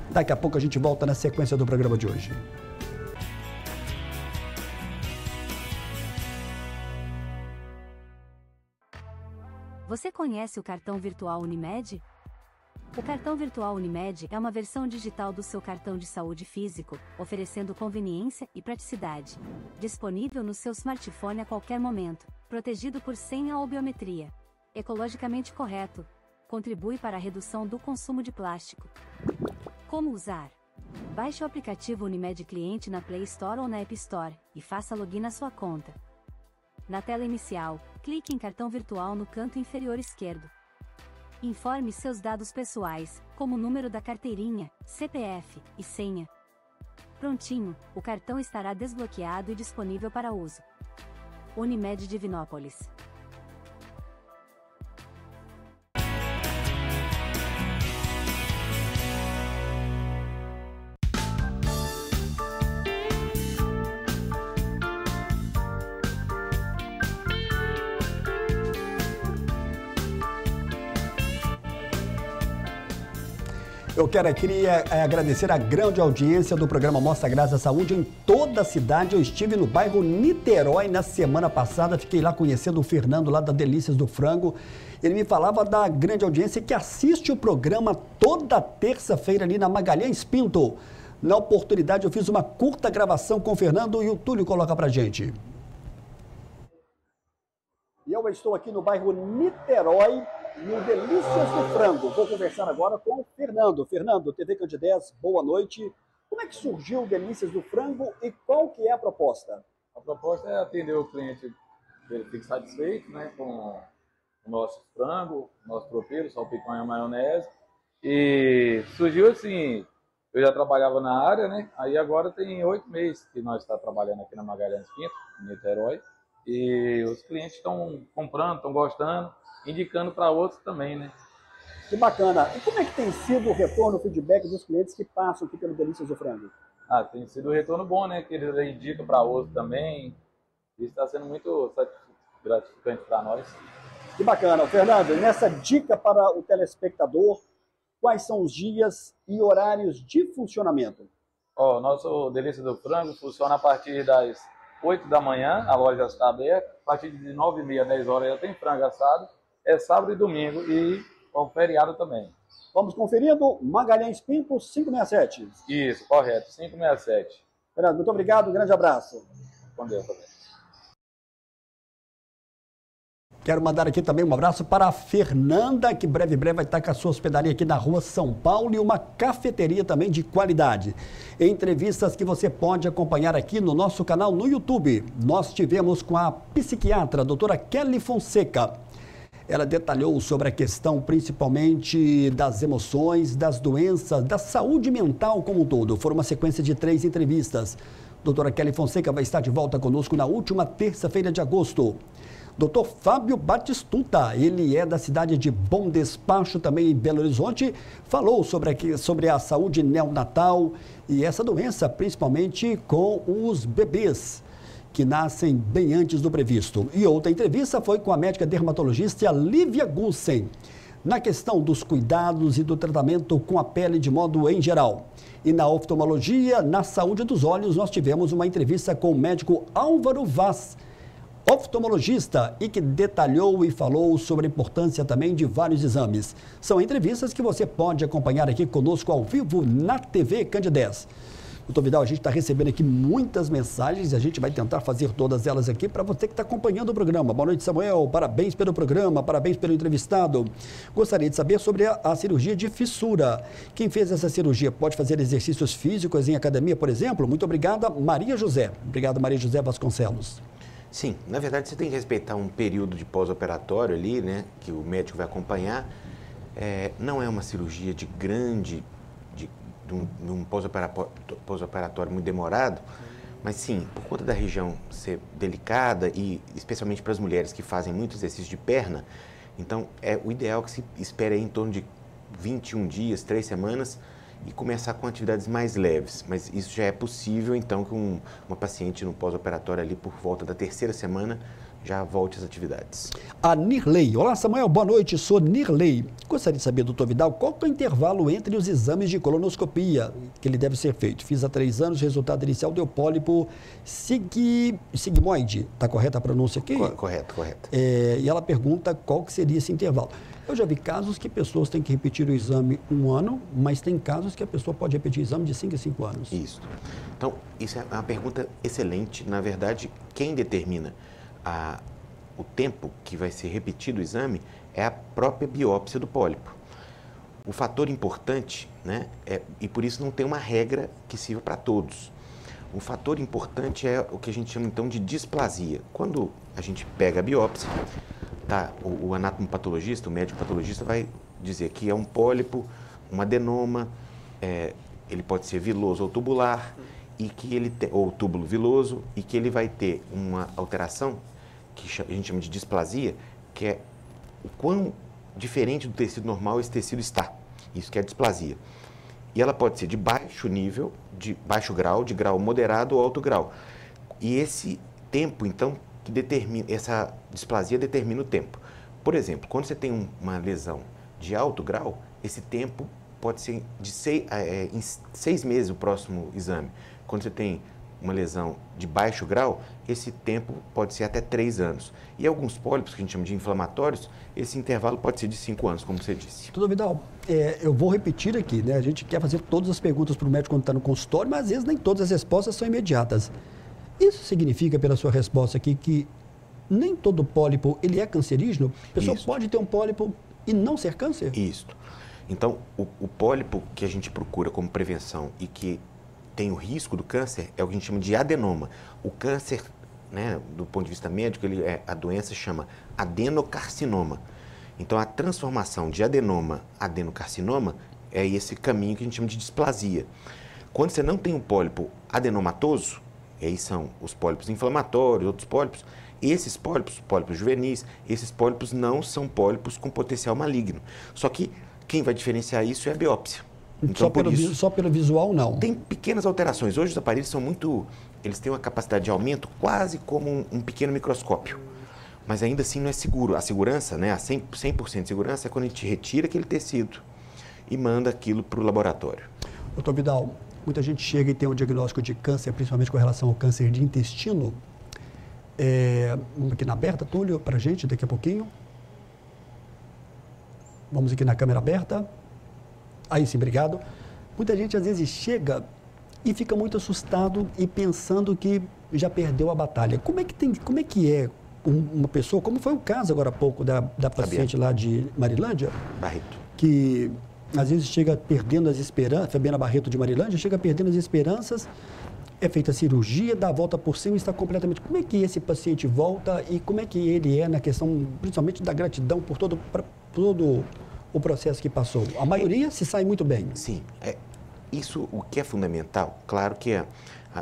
Daqui a pouco a gente volta na sequência do programa de hoje. Você conhece o cartão virtual Unimed? O cartão virtual Unimed é uma versão digital do seu cartão de saúde físico, oferecendo conveniência e praticidade. Disponível no seu smartphone a qualquer momento, protegido por senha ou biometria. Ecologicamente correto. Contribui para a redução do consumo de plástico. Como usar? Baixe o aplicativo Unimed Cliente na Play Store ou na App Store e faça login na sua conta. Na tela inicial, clique em cartão virtual no canto inferior esquerdo. Informe seus dados pessoais, como o número da carteirinha, CPF e senha. Prontinho, o cartão estará desbloqueado e disponível para uso. Unimed Divinópolis. Eu queria agradecer a grande audiência do programa Mostra Graças à Saúde em toda a cidade. Eu estive no bairro Niterói na semana passada, fiquei lá conhecendo o Fernando lá da Delícias do Frango. Ele me falava da grande audiência que assiste o programa toda terça-feira ali na Magalhães Pinto. Na oportunidade eu fiz uma curta gravação com o Fernando e o Túlio coloca pra gente. E eu estou aqui no bairro Niterói, no Delícias do Frango. Vou conversar agora com o Fernando. Fernando, TV Candidez, boa noite. Como é que surgiu o Delícias do Frango e qual que é a proposta? A proposta é atender o cliente, ele fique satisfeito, né, com o nosso frango, nosso tropeiro, salpicão e maionese. E surgiu assim, eu já trabalhava na área, né, aí agora tem 8 meses que nós estamos trabalhando aqui na Magalhães Pinto, em Niterói. E os clientes estão comprando, estão gostando, indicando para outros também, né? Que bacana. E como é que tem sido o retorno, o feedback dos clientes que passam aqui pelo Delícias do Frango? Tem sido um retorno bom, né? Que eles indicam para outros também. Isso está sendo muito gratificante para nós. Que bacana. Fernando, nessa dica para o telespectador, quais são os dias e horários de funcionamento? O nosso Delícia do Frango funciona a partir das 8 da manhã, a loja está aberta. A partir de 9h30, 10 horas já tem frango assado. É sábado e domingo e o feriado também. Vamos conferindo, Magalhães Pinto, 567. Isso, correto, 567. Fernando, muito obrigado, um grande abraço. Com Deus também. Quero mandar aqui também um abraço para a Fernanda, que breve vai estar com a sua hospedaria aqui na rua São Paulo e uma cafeteria também de qualidade. Entrevistas que você pode acompanhar aqui no nosso canal no YouTube. Nós tivemos com a psiquiatra, a doutora Kelly Fonseca. Ela detalhou sobre a questão principalmente das emoções, das doenças, da saúde mental como um todo. Foram uma sequência de 3 entrevistas. Doutora Kelly Fonseca vai estar de volta conosco na última terça-feira de agosto. Doutor Fábio Batistuta, ele é da cidade de Bom Despacho, também em Belo Horizonte, falou sobre a saúde neonatal e essa doença, principalmente com os bebês que nascem bem antes do previsto. E outra entrevista foi com a médica dermatologista Lívia Gussen, na questão dos cuidados e do tratamento com a pele de modo em geral. E na oftalmologia, na saúde dos olhos, nós tivemos uma entrevista com o médico Álvaro Vaz, oftalmologista, e que detalhou e falou sobre a importância também de vários exames. São entrevistas que você pode acompanhar aqui conosco ao vivo na TV Candidez. Doutor Vidal, a gente está recebendo aqui muitas mensagens e a gente vai tentar fazer todas elas aqui para você que está acompanhando o programa. Boa noite, Samuel. Parabéns pelo programa, parabéns pelo entrevistado. Gostaria de saber sobre a cirurgia de fissura. Quem fez essa cirurgia pode fazer exercícios físicos em academia, por exemplo? Muito obrigada, Maria José. Obrigado, Maria José Vasconcelos. Sim, na verdade você tem que respeitar um período de pós-operatório ali, né, que o médico vai acompanhar. Não é uma cirurgia de um pós-operatório muito demorado, mas sim, por conta da região ser delicada e especialmente para as mulheres que fazem muito exercício de perna, então o ideal que se espere em torno de 21 dias, 3 semanas, e começar com atividades mais leves, mas isso já é possível, então, que uma paciente no pós-operatório ali, por volta da 3ª semana, já volte às atividades. A Nirley. Olá, Samuel, boa noite, sou Nirley. Gostaria de saber, doutor Vidal, qual é o intervalo entre os exames de colonoscopia que ele deve ser feito? Fiz há 3 anos, resultado inicial deu pólipo sigmoide. Está correta a pronúncia aqui? Correto. E ela pergunta qual que seria esse intervalo. Eu já vi casos que pessoas têm que repetir o exame 1 ano, mas tem casos que a pessoa pode repetir o exame de 5 em 5 anos. Isso. Então, isso é uma pergunta excelente. Na verdade, quem determina o tempo que vai ser repetido o exame é a própria biópsia do pólipo. O fator importante, né, e por isso não tem uma regra que sirva para todos. O fator importante é o que a gente chama então de displasia. Quando a gente pega a biópsia, o anatomopatologista, o médico patologista vai dizer que é um pólipo, um adenoma, ele pode ser viloso ou tubular, ou túbulo viloso, e que ele vai ter uma alteração que a gente chama de displasia, que é o quão diferente do tecido normal esse tecido está. Isso que é displasia. E ela pode ser de baixo nível, de baixo grau, de grau moderado ou alto grau. E esse tempo, então, que determina, essa displasia determina o tempo. Por exemplo, quando você tem uma lesão de alto grau, esse tempo pode ser em 6 meses o próximo exame. Quando você tem uma lesão de baixo grau, esse tempo pode ser até 3 anos. E alguns pólipos, que a gente chama de inflamatórios, esse intervalo pode ser de 5 anos, como você disse. Doutor Vidal, eu vou repetir aqui, né? A gente quer fazer todas as perguntas para o médico quando está no consultório, mas às vezes nem todas as respostas são imediatas. Isso significa, pela sua resposta aqui, que nem todo pólipo ele é cancerígeno? A pessoa pode ter um pólipo e não ser câncer? Isso. Então, o pólipo que a gente procura como prevenção e que tem o risco do câncer é o que a gente chama de adenoma. O câncer, né, do ponto de vista médico, a doença chama adenocarcinoma. Então, a transformação de adenoma a adenocarcinoma é esse caminho que a gente chama de displasia. Quando você não tem um pólipo adenomatoso, e aí são os pólipos inflamatórios, outros pólipos, esses pólipos juvenis, esses pólipos não são pólipos com potencial maligno. Só que quem vai diferenciar isso é a biópsia. Então, só pelo visual, não? Tem pequenas alterações. Hoje os aparelhos são eles têm uma capacidade de aumento quase como um pequeno microscópio. Mas ainda assim não é seguro. A segurança, né, a 100% de segurança é quando a gente retira aquele tecido e manda aquilo para o laboratório. Doutor Vidal, muita gente chega e tem um diagnóstico de câncer, principalmente com relação ao câncer de intestino. Vamos aqui na aberta, Túlio, para a gente, daqui a pouquinho. Vamos aqui na câmera aberta. Aí sim, obrigado. Muita gente às vezes chega e fica muito assustado e pensando que já perdeu a batalha. Como é que é uma pessoa, como foi o caso agora há pouco da paciente lá de Marilândia? Barreto. Que às vezes chega perdendo as esperanças, Fabiana Barreto de Marilândia, chega perdendo as esperanças é feita a cirurgia, dá a volta por cima e está completamente... Como é que esse paciente volta e como é que ele é na questão, principalmente da gratidão por todo o processo que passou? A maioria se sai muito bem. Sim, isso o que é fundamental, claro que é...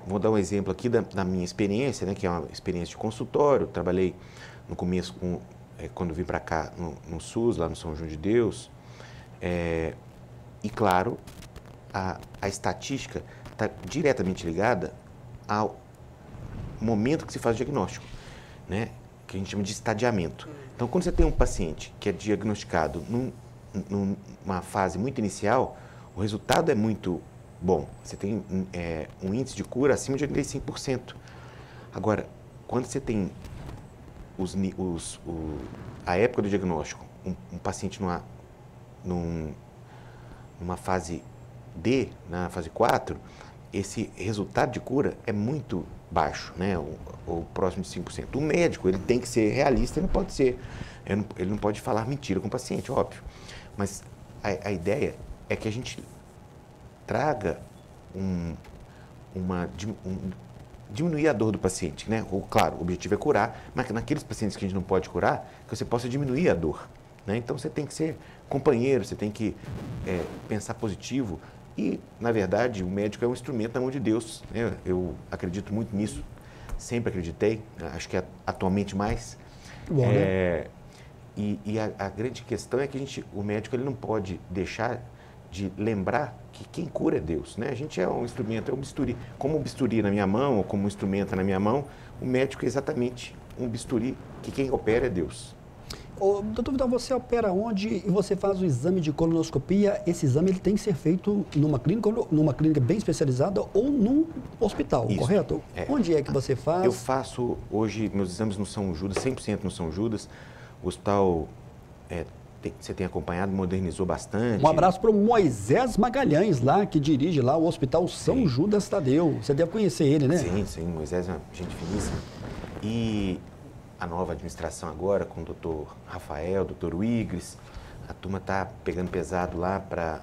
Vou dar um exemplo aqui da minha experiência, né, que é uma experiência de consultório. Trabalhei no começo, quando vim para cá, no SUS, lá no São João de Deus. E, claro, a estatística está diretamente ligada ao momento que se faz o diagnóstico, né, que a gente chama de estadiamento. Então, quando você tem um paciente que é diagnosticado numa fase muito inicial, o resultado é muito bom. Você tem um índice de cura acima de 85%. Agora, quando você tem a época do diagnóstico, um paciente numa fase D, na fase 4, esse resultado de cura é muito baixo, né? ou próximo de 5%. O médico, ele tem que ser realista, ele não pode falar mentira com o paciente, óbvio. Mas a ideia é que a gente traga diminuir a dor do paciente, né? Ou, claro, o objetivo é curar, mas que naqueles pacientes que a gente não pode curar, que você possa diminuir a dor, né? Então, você tem que ser companheiro, você tem que pensar positivo e, na verdade, o médico é um instrumento na mão de Deus, né? Eu acredito muito nisso, sempre acreditei, acho que atualmente mais. Bom, né? E a grande questão é que o médico ele não pode deixar de lembrar que quem cura é Deus, né? A gente é um instrumento, é um bisturi. Como um bisturi na minha mão, ou como um instrumento na minha mão, o médico é exatamente um bisturi, que quem opera é Deus. Doutor Vidal, você opera onde e você faz o exame de colonoscopia? Esse exame ele tem que ser feito numa clínica bem especializada ou num hospital, isso, correto? Onde é que você faz? Eu faço hoje meus exames no São Judas, 100% no São Judas. O hospital... você tem acompanhado, modernizou bastante. Um abraço para o Moisés Magalhães, lá, que dirige lá o Hospital São Judas Tadeu. Você deve conhecer ele, né? Sim, Moisés é uma gente finíssima. E a nova administração agora, com o doutor Rafael, doutor Wigres, a turma está pegando pesado lá para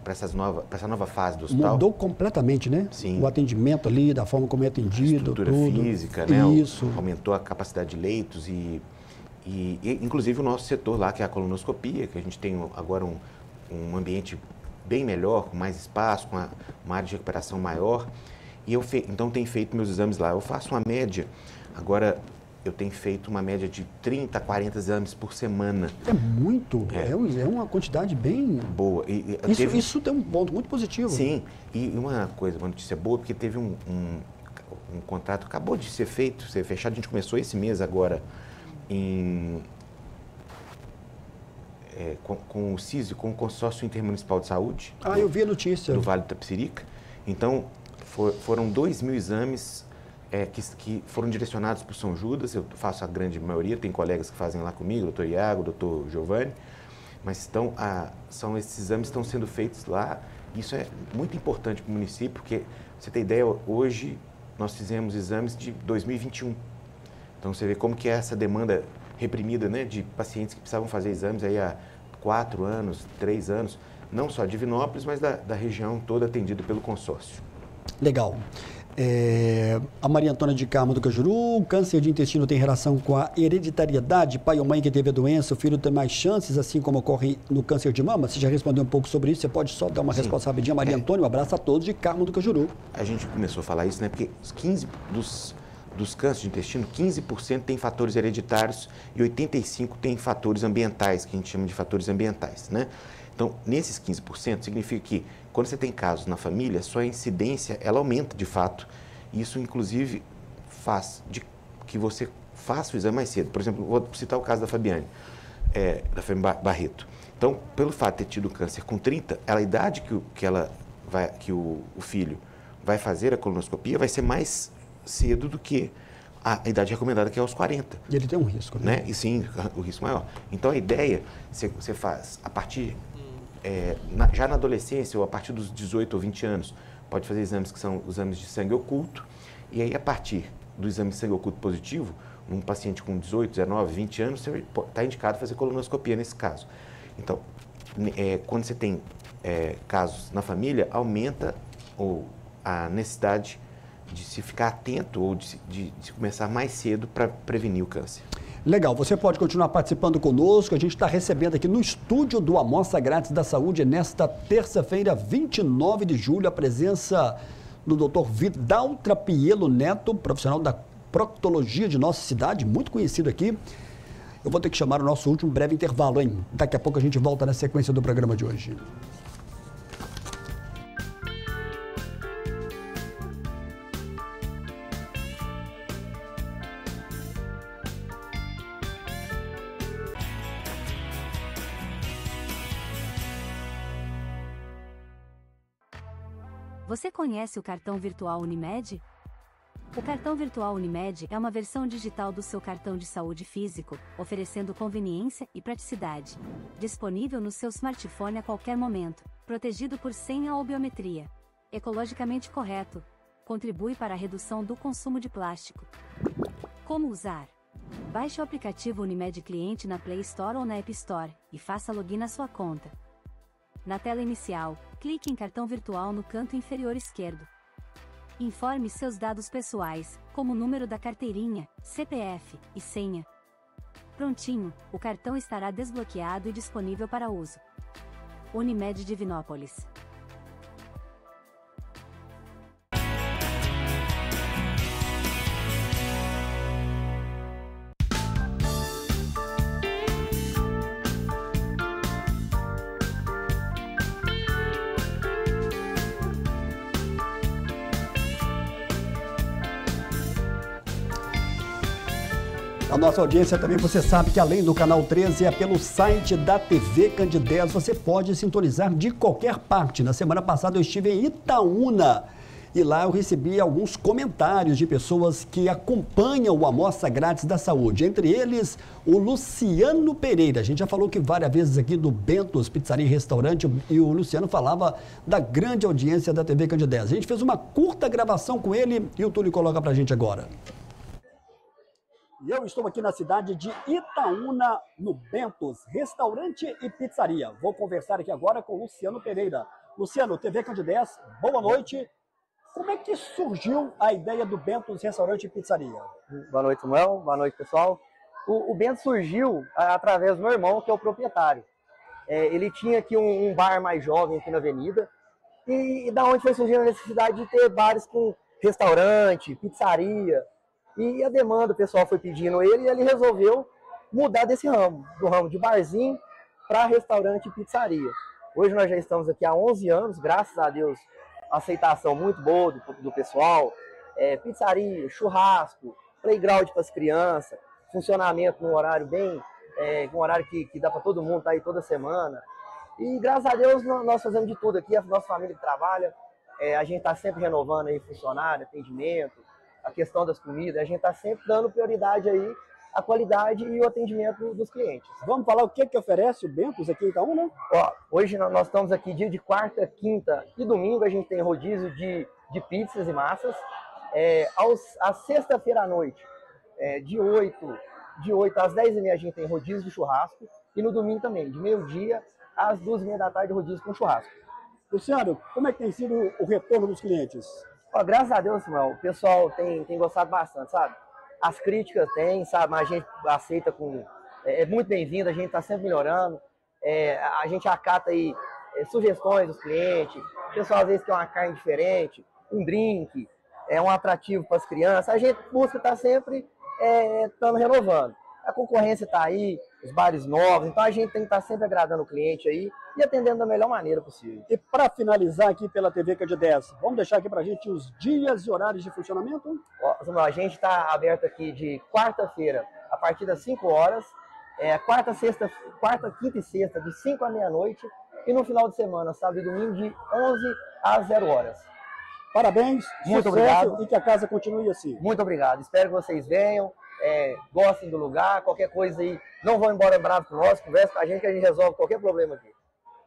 essa nova fase do hospital. Mudou completamente, né? Sim. O atendimento ali, da forma como é atendido, a estrutura tudo. Física, né? Isso. Aumentou a capacidade de leitos e inclusive o nosso setor lá, que é a colonoscopia, que a gente tem agora um ambiente bem melhor, com mais espaço, com uma área de recuperação maior. E então tenho feito meus exames lá. Eu faço uma média, agora eu tenho feito uma média de 30 a 40 exames por semana. É muito, é uma quantidade bem... boa. Isso tem um ponto muito positivo. Sim, e uma notícia boa, porque teve um contrato, acabou de ser fechado, a gente começou esse mês agora, com o CISI, com o Consórcio Intermunicipal de Saúde. Eu vi a notícia. Do Vale do Itapecerica. Então, foram 2.000 exames que foram direcionados para o São Judas. Eu faço a grande maioria, tem colegas que fazem lá comigo, o doutor Iago, o doutor Giovanni. Mas esses exames estão sendo feitos lá. Isso é muito importante para o município, porque, você tem ideia, hoje nós fizemos exames de 2021. Então, você vê como que é essa demanda reprimida, né, de pacientes que precisavam fazer exames aí há 4 anos, 3 anos, não só de Divinópolis, mas da região toda atendida pelo consórcio. Legal. A Maria Antônia de Carmo do Cajuru, o câncer de intestino tem relação com a hereditariedade? Pai ou mãe que teve a doença, o filho tem mais chances, assim como ocorre no câncer de mama? Você já respondeu um pouco sobre isso, você pode só dar uma resposta rapidinha. Maria Antônia, um abraço a todos de Carmo do Cajuru. A gente começou a falar isso, né, porque 15 dos cânceres de intestino, 15% tem fatores hereditários e 85% tem fatores ambientais, que a gente chama de fatores ambientais, né? Então, nesses 15%, significa que quando você tem casos na família, sua incidência, ela aumenta de fato. Isso, inclusive, faz que você faça o exame mais cedo. Por exemplo, vou citar o caso da Fabiane Barreto. Então, pelo fato de ter tido câncer com 30, a idade que o filho vai fazer a colonoscopia vai ser mais cedo do que a idade recomendada, que é aos 40. E ele tem um risco, né? E sim, o risco maior. Então, a ideia, você faz a partir, já na adolescência, ou a partir dos 18 ou 20 anos, pode fazer exames que são exames de sangue oculto, e aí, a partir do exame de sangue oculto positivo, num paciente com 18, 19, 20 anos, você está indicado fazer colonoscopia nesse caso. Então, quando você tem casos na família, aumenta a necessidade de se ficar atento ou de começar mais cedo para prevenir o câncer. Legal, você pode continuar participando conosco. A gente está recebendo aqui no estúdio do Amostra Grátis da Saúde, nesta terça-feira, 29 de julho, a presença do Dr. Vidal Trapielo Neto, profissional da proctologia de nossa cidade, muito conhecido aqui. Eu vou ter que chamar o nosso último breve intervalo, hein? Daqui a pouco a gente volta na sequência do programa de hoje. Você conhece o cartão virtual Unimed? O cartão virtual Unimed é uma versão digital do seu cartão de saúde físico, oferecendo conveniência e praticidade. Disponível no seu smartphone a qualquer momento, protegido por senha ou biometria. Ecologicamente correto. Contribui para a redução do consumo de plástico. Como usar? Baixe o aplicativo Unimed Cliente na Play Store ou na App Store e faça login na sua conta. Na tela inicial, clique em cartão virtual no canto inferior esquerdo. Informe seus dados pessoais, como o número da carteirinha, CPF e senha. Prontinho, o cartão estará desbloqueado e disponível para uso. Unimed Divinópolis. A nossa audiência também, você sabe que além do Canal 13, é pelo site da TV Candidez, você pode sintonizar de qualquer parte. Na semana passada eu estive em Itaúna e lá eu recebi alguns comentários de pessoas que acompanham o Amostra Grátis da Saúde. Entre eles, o Luciano Pereira. A gente já falou que várias vezes aqui do Bentos Pizzaria e Restaurante e o Luciano falava da grande audiência da TV Candidez. A gente fez uma curta gravação com ele e o Túlio coloca pra gente agora. E eu estou aqui na cidade de Itaúna, no Bentos, restaurante e pizzaria. Vou conversar aqui agora com o Luciano Pereira. Luciano, TV Candidez, boa noite. Como é que surgiu a ideia do Bentos Restaurante e Pizzaria? Boa noite, Samuel. Boa noite, pessoal. O Bentos surgiu através do meu irmão, que é o proprietário. Ele tinha aqui um bar mais jovem aqui na avenida. E da onde foi surgindo a necessidade de ter bares com restaurante, pizzaria. E a demanda, o pessoal foi pedindo ele e ele resolveu mudar desse ramo, do ramo de barzinho para restaurante e pizzaria. Hoje nós já estamos aqui há 11 anos, graças a Deus, aceitação muito boa do pessoal. Pizzaria, churrasco, playground para as crianças, funcionamento num horário um horário que dá para todo mundo estar aí toda semana. E graças a Deus nós fazemos de tudo aqui, a nossa família que trabalha, a gente está sempre renovando aí funcionário, atendimento, a questão das comidas, a gente está sempre dando prioridade aí à qualidade e o atendimento dos clientes. Vamos falar o que que oferece o Bentos aqui em Itaúna? Hoje nós estamos aqui dia de quarta, quinta e domingo, a gente tem rodízio de pizzas e massas. À sexta-feira à noite, de 8 às 10h30 a gente tem rodízio de churrasco e no domingo também, de meio-dia às 2h30 da tarde, rodízio com churrasco. Luciano, como é que tem sido o retorno dos clientes? Graças a Deus, Samuel, o pessoal tem gostado bastante, sabe? As críticas tem, sabe? Mas a gente aceita é muito bem-vindo, a gente está sempre melhorando. A gente acata aí sugestões dos clientes. O pessoal às vezes quer uma carne diferente, um drink, um atrativo para as crianças. A gente busca estar sempre estando renovando. A concorrência está aí, os bares novos, então a gente tem que estar sempre agradando o cliente aí e atendendo da melhor maneira possível. E para finalizar aqui pela TV Candidez, vamos deixar aqui para a gente os dias e horários de funcionamento? A gente está aberto aqui de quarta-feira a partir das 5 horas, quarta, quinta e sexta de 5 à meia-noite e no final de semana, sábado e domingo de 11 às 0 horas. Parabéns, muito obrigado e que a casa continue assim. Muito obrigado, espero que vocês venham. Gostem do lugar, qualquer coisa aí, não vão embora bravo com nós, conversa com a gente que a gente resolve qualquer problema aqui.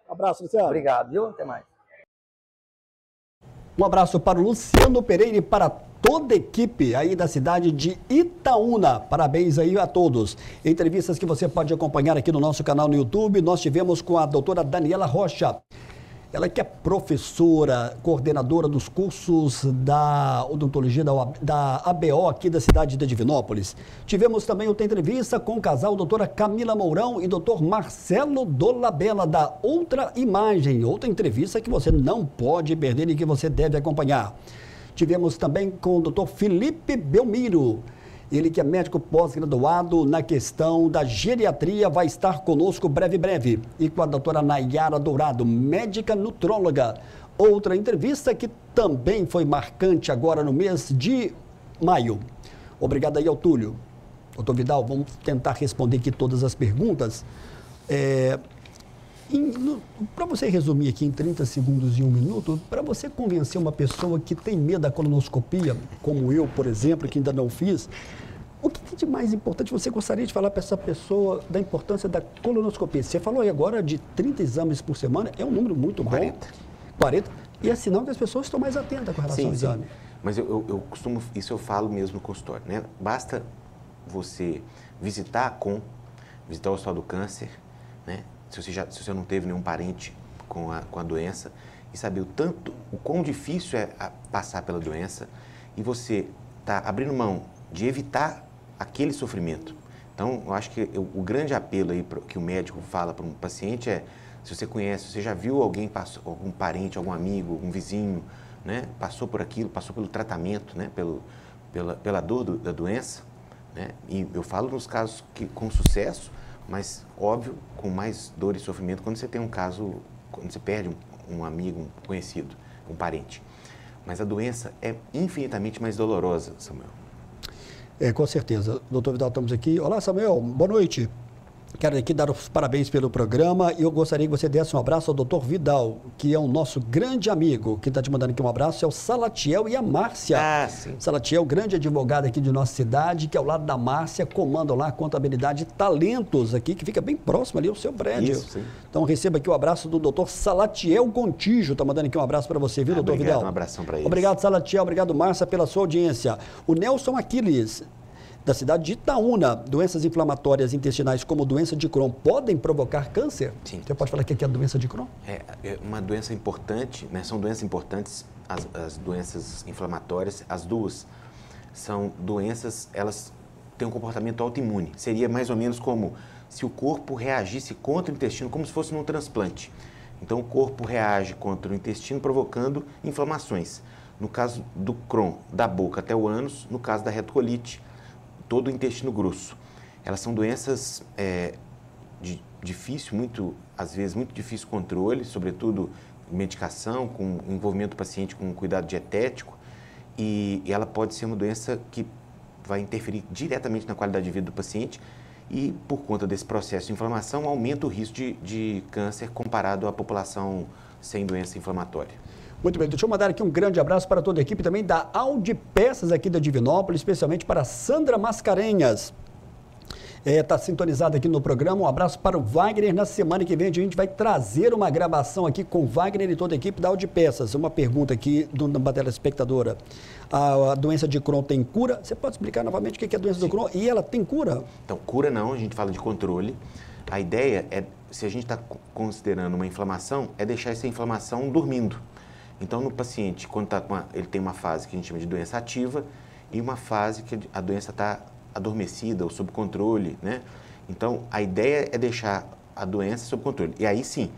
Um abraço, Luciano. Obrigado, viu? Até mais. Um abraço para o Luciano Pereira e para toda a equipe aí da cidade de Itaúna. Parabéns aí a todos. Entrevistas que você pode acompanhar aqui no nosso canal no YouTube, nós tivemos com a doutora Daniela Rocha. Ela que é professora, coordenadora dos cursos da odontologia da ABO aqui da cidade de Divinópolis. Tivemos também outra entrevista com o casal doutora Camila Mourão e doutor Marcelo Dolabella, da Outra Imagem. Outra entrevista que você não pode perder e que você deve acompanhar. Tivemos também com o doutor Felipe Belmiro. Ele que é médico pós-graduado na questão da geriatria, vai estar conosco breve. E com a doutora Nayara Dourado, médica nutróloga. Outra entrevista que também foi marcante agora no mês de maio. Obrigado aí ao Túlio. Doutor Vidal, vamos tentar responder aqui todas as perguntas. Para você resumir aqui em 30 segundos e 1 minuto, para você convencer uma pessoa que tem medo da colonoscopia, como eu, por exemplo, que ainda não fiz, o que é de mais importante você gostaria de falar para essa pessoa da importância da colonoscopia? Você falou aí agora de 30 exames por semana, é um número muito bom. 40. E é sinal que as pessoas estão mais atentas com relação ao exame. Mas eu costumo, isso eu falo mesmo no consultório, né? Basta você visitar o Hospital do Câncer, né? Se você não teve nenhum parente com a doença, e saber o quão difícil é passar pela doença, e você está abrindo mão de evitar aquele sofrimento. Então, eu acho que o grande apelo aí que o médico fala para um paciente é, se você conhece, você já viu alguém, algum parente, algum amigo, algum vizinho, né, passou por aquilo, passou pelo tratamento, né, pela dor da doença, né, e eu falo nos casos com sucesso, mas, óbvio, com mais dor e sofrimento quando você tem um caso, quando você perde um amigo, um conhecido, um parente. Mas a doença é infinitamente mais dolorosa, Samuel. Com certeza. Doutor Vidal, estamos aqui. Olá, Samuel, boa noite. Quero aqui dar os parabéns pelo programa e eu gostaria que você desse um abraço ao doutor Vidal, que é o nosso grande amigo. Quem está te mandando aqui um abraço é o Salatiel e a Márcia. Sim. Salatiel, grande advogado aqui de nossa cidade, que ao lado da Márcia comandam lá a contabilidade Talentos aqui, que fica bem próximo ali ao seu prédio. Isso, sim. Então receba aqui o abraço do doutor Salatiel Gontijo. Está mandando aqui um abraço para você, viu, doutor Vidal? Um abração para ele. Obrigado, Salatiel. Obrigado, Márcia, pela sua audiência. O Nelson Aquiles, da cidade de Itaúna, doenças inflamatórias intestinais como doença de Crohn podem provocar câncer? Sim. Você pode falar que aqui é a doença de Crohn? É uma doença importante, né? São doenças importantes, as doenças inflamatórias, as duas são doenças, elas têm um comportamento autoimune. Seria mais ou menos como se o corpo reagisse contra o intestino, como se fosse num transplante. Então o corpo reage contra o intestino provocando inflamações. No caso do Crohn, da boca até o ânus, no caso da retocolite, todo o intestino grosso. Elas são doenças de difícil, às vezes muito difícil controle, sobretudo medicação, com o envolvimento do paciente com cuidado dietético, e ela pode ser uma doença que vai interferir diretamente na qualidade de vida do paciente e, por conta desse processo de inflamação, aumenta o risco de câncer comparado à população sem doença inflamatória. Muito bem, deixa eu mandar aqui um grande abraço para toda a equipe também da Audi Peças aqui da Divinópolis, especialmente para Sandra Mascarenhas. Está sintonizado aqui no programa. Um abraço para o Wagner. Na semana que vem a gente vai trazer uma gravação aqui com o Wagner e toda a equipe da Audi Peças. Uma pergunta aqui de uma telespectadora. A doença de Crohn tem cura? Você pode explicar novamente o que é a doença do Crohn? E ela tem cura? Então, cura não, a gente fala de controle. A ideia é, se a gente está considerando uma inflamação, é deixar essa inflamação dormindo. Então, no paciente, quando ele tem uma fase que a gente chama de doença ativa e uma fase que a doença está adormecida ou sob controle, né? Então, a ideia é deixar a doença sob controle. E aí, sim,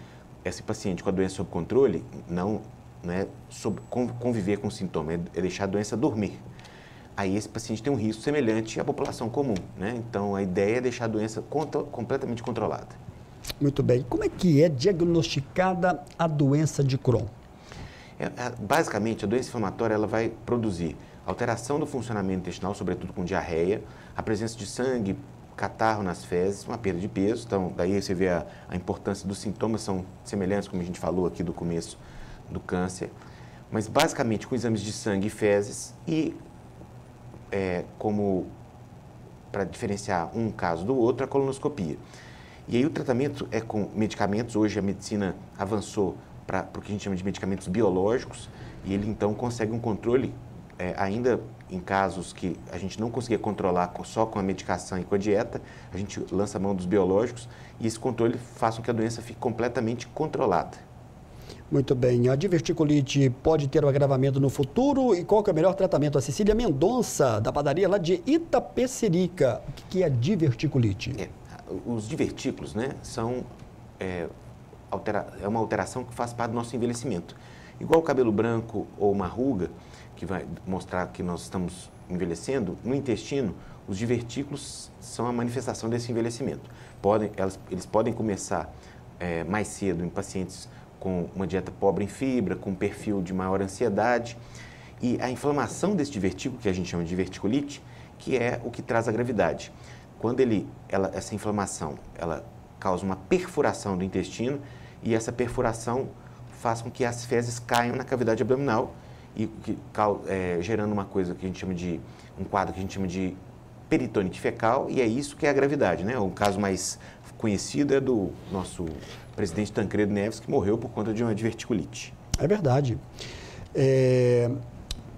esse paciente com a doença sob controle não é conviver com o sintoma, é deixar a doença dormir. Aí, esse paciente tem um risco semelhante à população comum, né? Então, a ideia é deixar a doença completamente controlada. Muito bem. Como é que é diagnosticada a doença de Crohn? Basicamente, a doença inflamatória ela vai produzir alteração do funcionamento intestinal, sobretudo com diarreia, a presença de sangue, catarro nas fezes, uma perda de peso. Então, daí você vê a importância dos sintomas, são semelhantes, como a gente falou aqui do começo do câncer. Mas, basicamente, com exames de sangue e fezes e, como para diferenciar um caso do outro, a colonoscopia. E aí o tratamento é com medicamentos. Hoje a medicina avançou para o que a gente chama de medicamentos biológicos, e ele então consegue um controle, ainda em casos que a gente não conseguia controlar só com a medicação e com a dieta, a gente lança a mão dos biológicos e esse controle faz com que a doença fique completamente controlada. Muito bem. A diverticulite pode ter um agravamento no futuro e qual que é o melhor tratamento? A Cecília Mendonça, da padaria lá de Itapecerica. O que é a diverticulite? Os divertículos, né, são uma alteração que faz parte do nosso envelhecimento. Igual o cabelo branco ou uma ruga, que vai mostrar que nós estamos envelhecendo, no intestino, os divertículos são a manifestação desse envelhecimento. Eles podem começar mais cedo em pacientes com uma dieta pobre em fibra, com um perfil de maior ansiedade. E a inflamação desse divertículo, que a gente chama de diverticulite, que é o que traz a gravidade. Quando essa inflamação ela causa uma perfuração do intestino e essa perfuração faz com que as fezes caiam na cavidade abdominal e gerando uma coisa que a gente chama de um quadro que a gente chama de peritonite fecal, e é isso que é a gravidade, né? O caso mais conhecido é do nosso presidente Tancredo Neves, que morreu por conta de uma diverticulite. É verdade.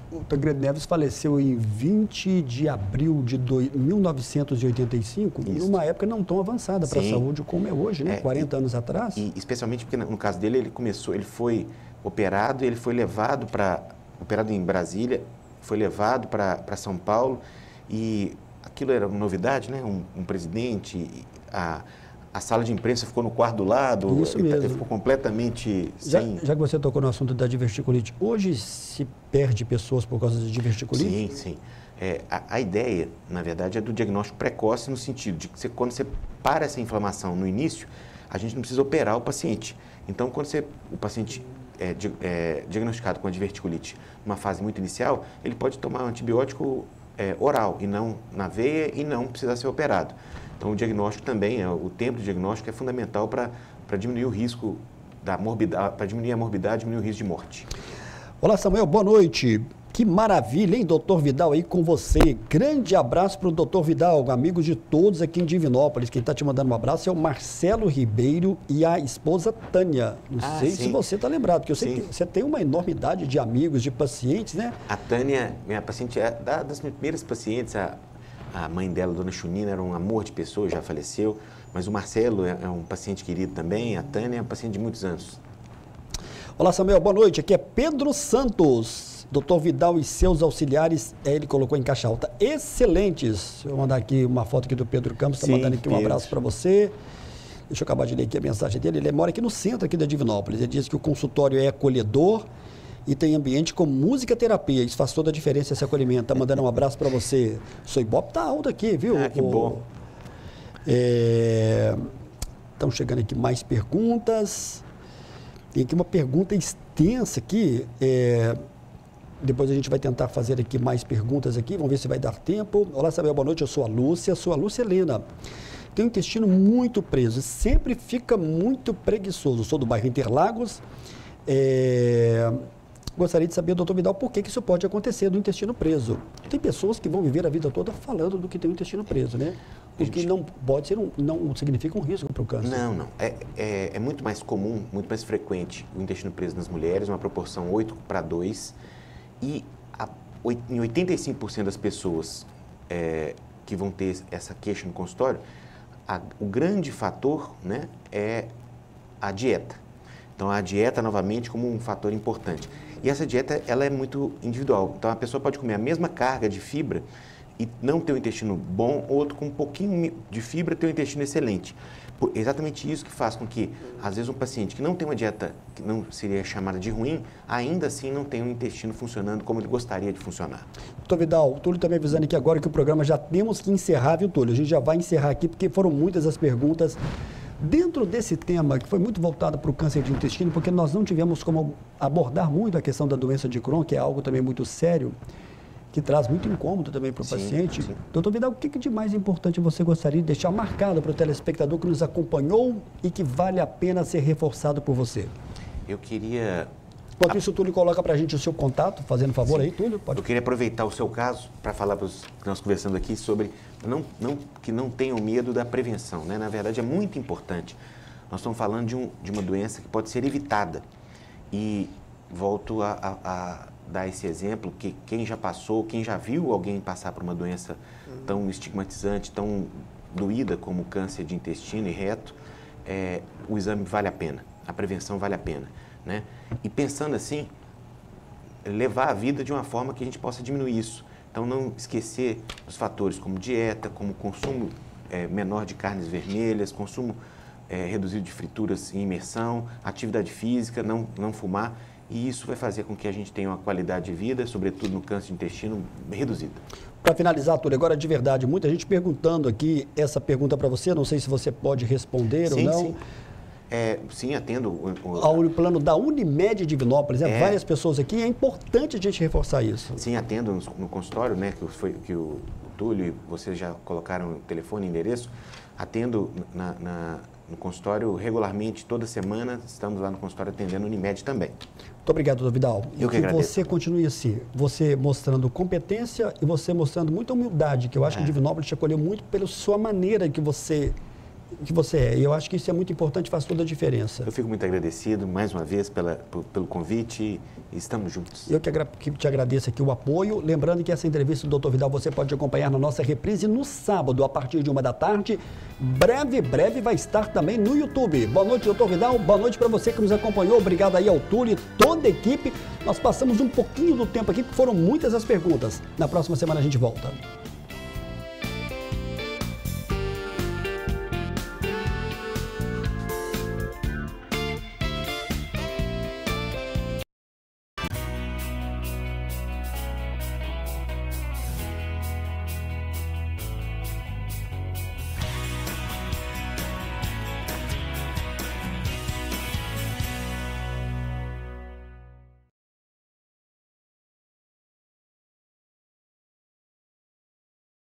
O Tancredo Neves faleceu em 20 de abril de 1985, numa época não tão avançada para a saúde como é hoje, né? 40 anos atrás. E especialmente porque no caso dele, ele foi operado, ele foi levado operado em Brasília, foi levado para São Paulo, e aquilo era uma novidade, né? Um presidente, a sala de imprensa ficou no quarto do lado. Isso mesmo. Ficou completamente sem... Já que você tocou no assunto da diverticulite, hoje se perde pessoas por causa de diverticulite? Sim. A ideia, na verdade, é do diagnóstico precoce, no sentido de que quando você para essa inflamação no início, a gente não precisa operar o paciente. Então, quando o paciente é diagnosticado com a diverticulite numa fase muito inicial, ele pode tomar um antibiótico oral, e não na veia, e não precisar ser operado. Então, o diagnóstico também, o tempo de diagnóstico é fundamental para diminuir o risco da morbidade, para diminuir a morbidade, diminuir o risco de morte. Olá, Samuel, boa noite. Que maravilha, hein, doutor Vidal, aí com você. Grande abraço para o doutor Vidal, amigo de todos aqui em Divinópolis. Quem está te mandando um abraço é o Marcelo Ribeiro e a esposa Tânia. Não sei se você está lembrado, porque eu sei que você tem uma enormidade de amigos, de pacientes, né? A Tânia, minha paciente, é das minhas primeiras pacientes. A mãe dela, dona Chunina, era um amor de pessoa, já faleceu. Mas o Marcelo é um paciente querido também. A Tânia é uma paciente de muitos anos. Olá, Samuel, boa noite. Aqui é Pedro Santos. Doutor Vidal e seus auxiliares, ele colocou em caixa alta, excelentes. Eu vou mandar aqui uma foto aqui do Pedro Campos, está mandando aqui um abraço para você. Deixa eu acabar de ler aqui a mensagem dele. Ele mora aqui no centro aqui da Divinópolis. Ele diz que o consultório é acolhedor e tem ambiente com música terapia. Isso faz toda a diferença, esse acolhimento. Está mandando um abraço para você. Seu Ibope está alto aqui, viu? Que bom. Estão chegando aqui mais perguntas. Tem aqui uma pergunta extensa aqui. Depois a gente vai tentar fazer aqui mais perguntas aqui. Vamos ver se vai dar tempo. Olá, Samuel, boa noite. Eu sou a Lúcia. Sou a Lúcia Helena. Tenho o intestino muito preso. Sempre fica muito preguiçoso. Sou do bairro Interlagos. Gostaria de saber, doutor Vidal, por que isso pode acontecer do intestino preso. Tem pessoas que vão viver a vida toda falando do que tem o intestino preso, né? O que não pode ser, não significa um risco para o câncer. Não. É muito mais comum, muito mais frequente o intestino preso nas mulheres, uma proporção 8:2. E em 85% das pessoas que vão ter essa queixa no consultório, o grande fator, né, é a dieta. Então, a dieta, novamente, como um fator importante. E essa dieta, ela é muito individual. Então, a pessoa pode comer a mesma carga de fibra e não ter um intestino bom, outro com um pouquinho de fibra ter um intestino excelente. Exatamente isso que faz com que, às vezes, um paciente que não tem uma dieta que não seria chamada de ruim, ainda assim não tem um intestino funcionando como ele gostaria de funcionar. Doutor Vidal, o Túlio está me avisando aqui agora que o programa já temos que encerrar, viu, Túlio? A gente já vai encerrar aqui, porque foram muitas as perguntas. Dentro desse tema, que foi muito voltado para o câncer de intestino, porque nós não tivemos como abordar muito a questão da doença de Crohn, que é algo também muito sério, que traz muito incômodo também para o paciente. Sim. Doutor Vidal, o que de mais importante você gostaria de deixar marcado para o telespectador que nos acompanhou e que vale a pena ser reforçado por você? Eu queria... Enquanto isso, Túlio, coloca para a gente o seu contato, fazendo favor. Sim. Aí, Túlio. Pode... Eu queria aproveitar o seu caso para falar para os que nós conversamos aqui sobre que não tenham medo da prevenção, né? Na verdade, é muito importante. Nós estamos falando de uma doença que pode ser evitada. E volto a dar esse exemplo, que quem já passou, quem já viu alguém passar por uma doença tão estigmatizante, tão doída como o câncer de intestino e reto, o exame vale a pena, a prevenção vale a pena. né? E pensando assim, levar a vida de uma forma que a gente possa diminuir isso. Então, não esquecer os fatores como dieta, como consumo menor de carnes vermelhas, consumo reduzido de frituras em imersão, atividade física, não fumar. E isso vai fazer com que a gente tenha uma qualidade de vida, sobretudo no câncer de intestino, reduzida. Para finalizar, Túlio, agora de verdade, muita gente perguntando aqui essa pergunta para você, não sei se você pode responder ou não. Sim. Sim, atendo. O plano da Unimed Divinópolis, várias pessoas aqui, é importante a gente reforçar isso. Sim, atendo no consultório, né, que o Túlio e vocês já colocaram o telefone e endereço, atendo no consultório regularmente, toda semana, estamos lá no consultório atendendo a Unimed também. Muito obrigado, doutor Vidal. Eu que agradeço. Você continue assim, você mostrando competência e você mostrando muita humildade, que eu acho que Divinópolis te acolheu muito pela sua maneira que você é. E eu acho que isso é muito importante, faz toda a diferença. Eu fico muito agradecido, mais uma vez, pelo convite e estamos juntos. Eu que te agradeço aqui o apoio. Lembrando que essa entrevista do Dr. Vidal você pode acompanhar na nossa reprise no sábado, a partir de 13h. Breve vai estar também no YouTube. Boa noite, doutor Vidal. Boa noite para você que nos acompanhou. Obrigado aí ao Túlio e toda a equipe. Nós passamos um pouquinho do tempo aqui, porque foram muitas as perguntas. Na próxima semana a gente volta.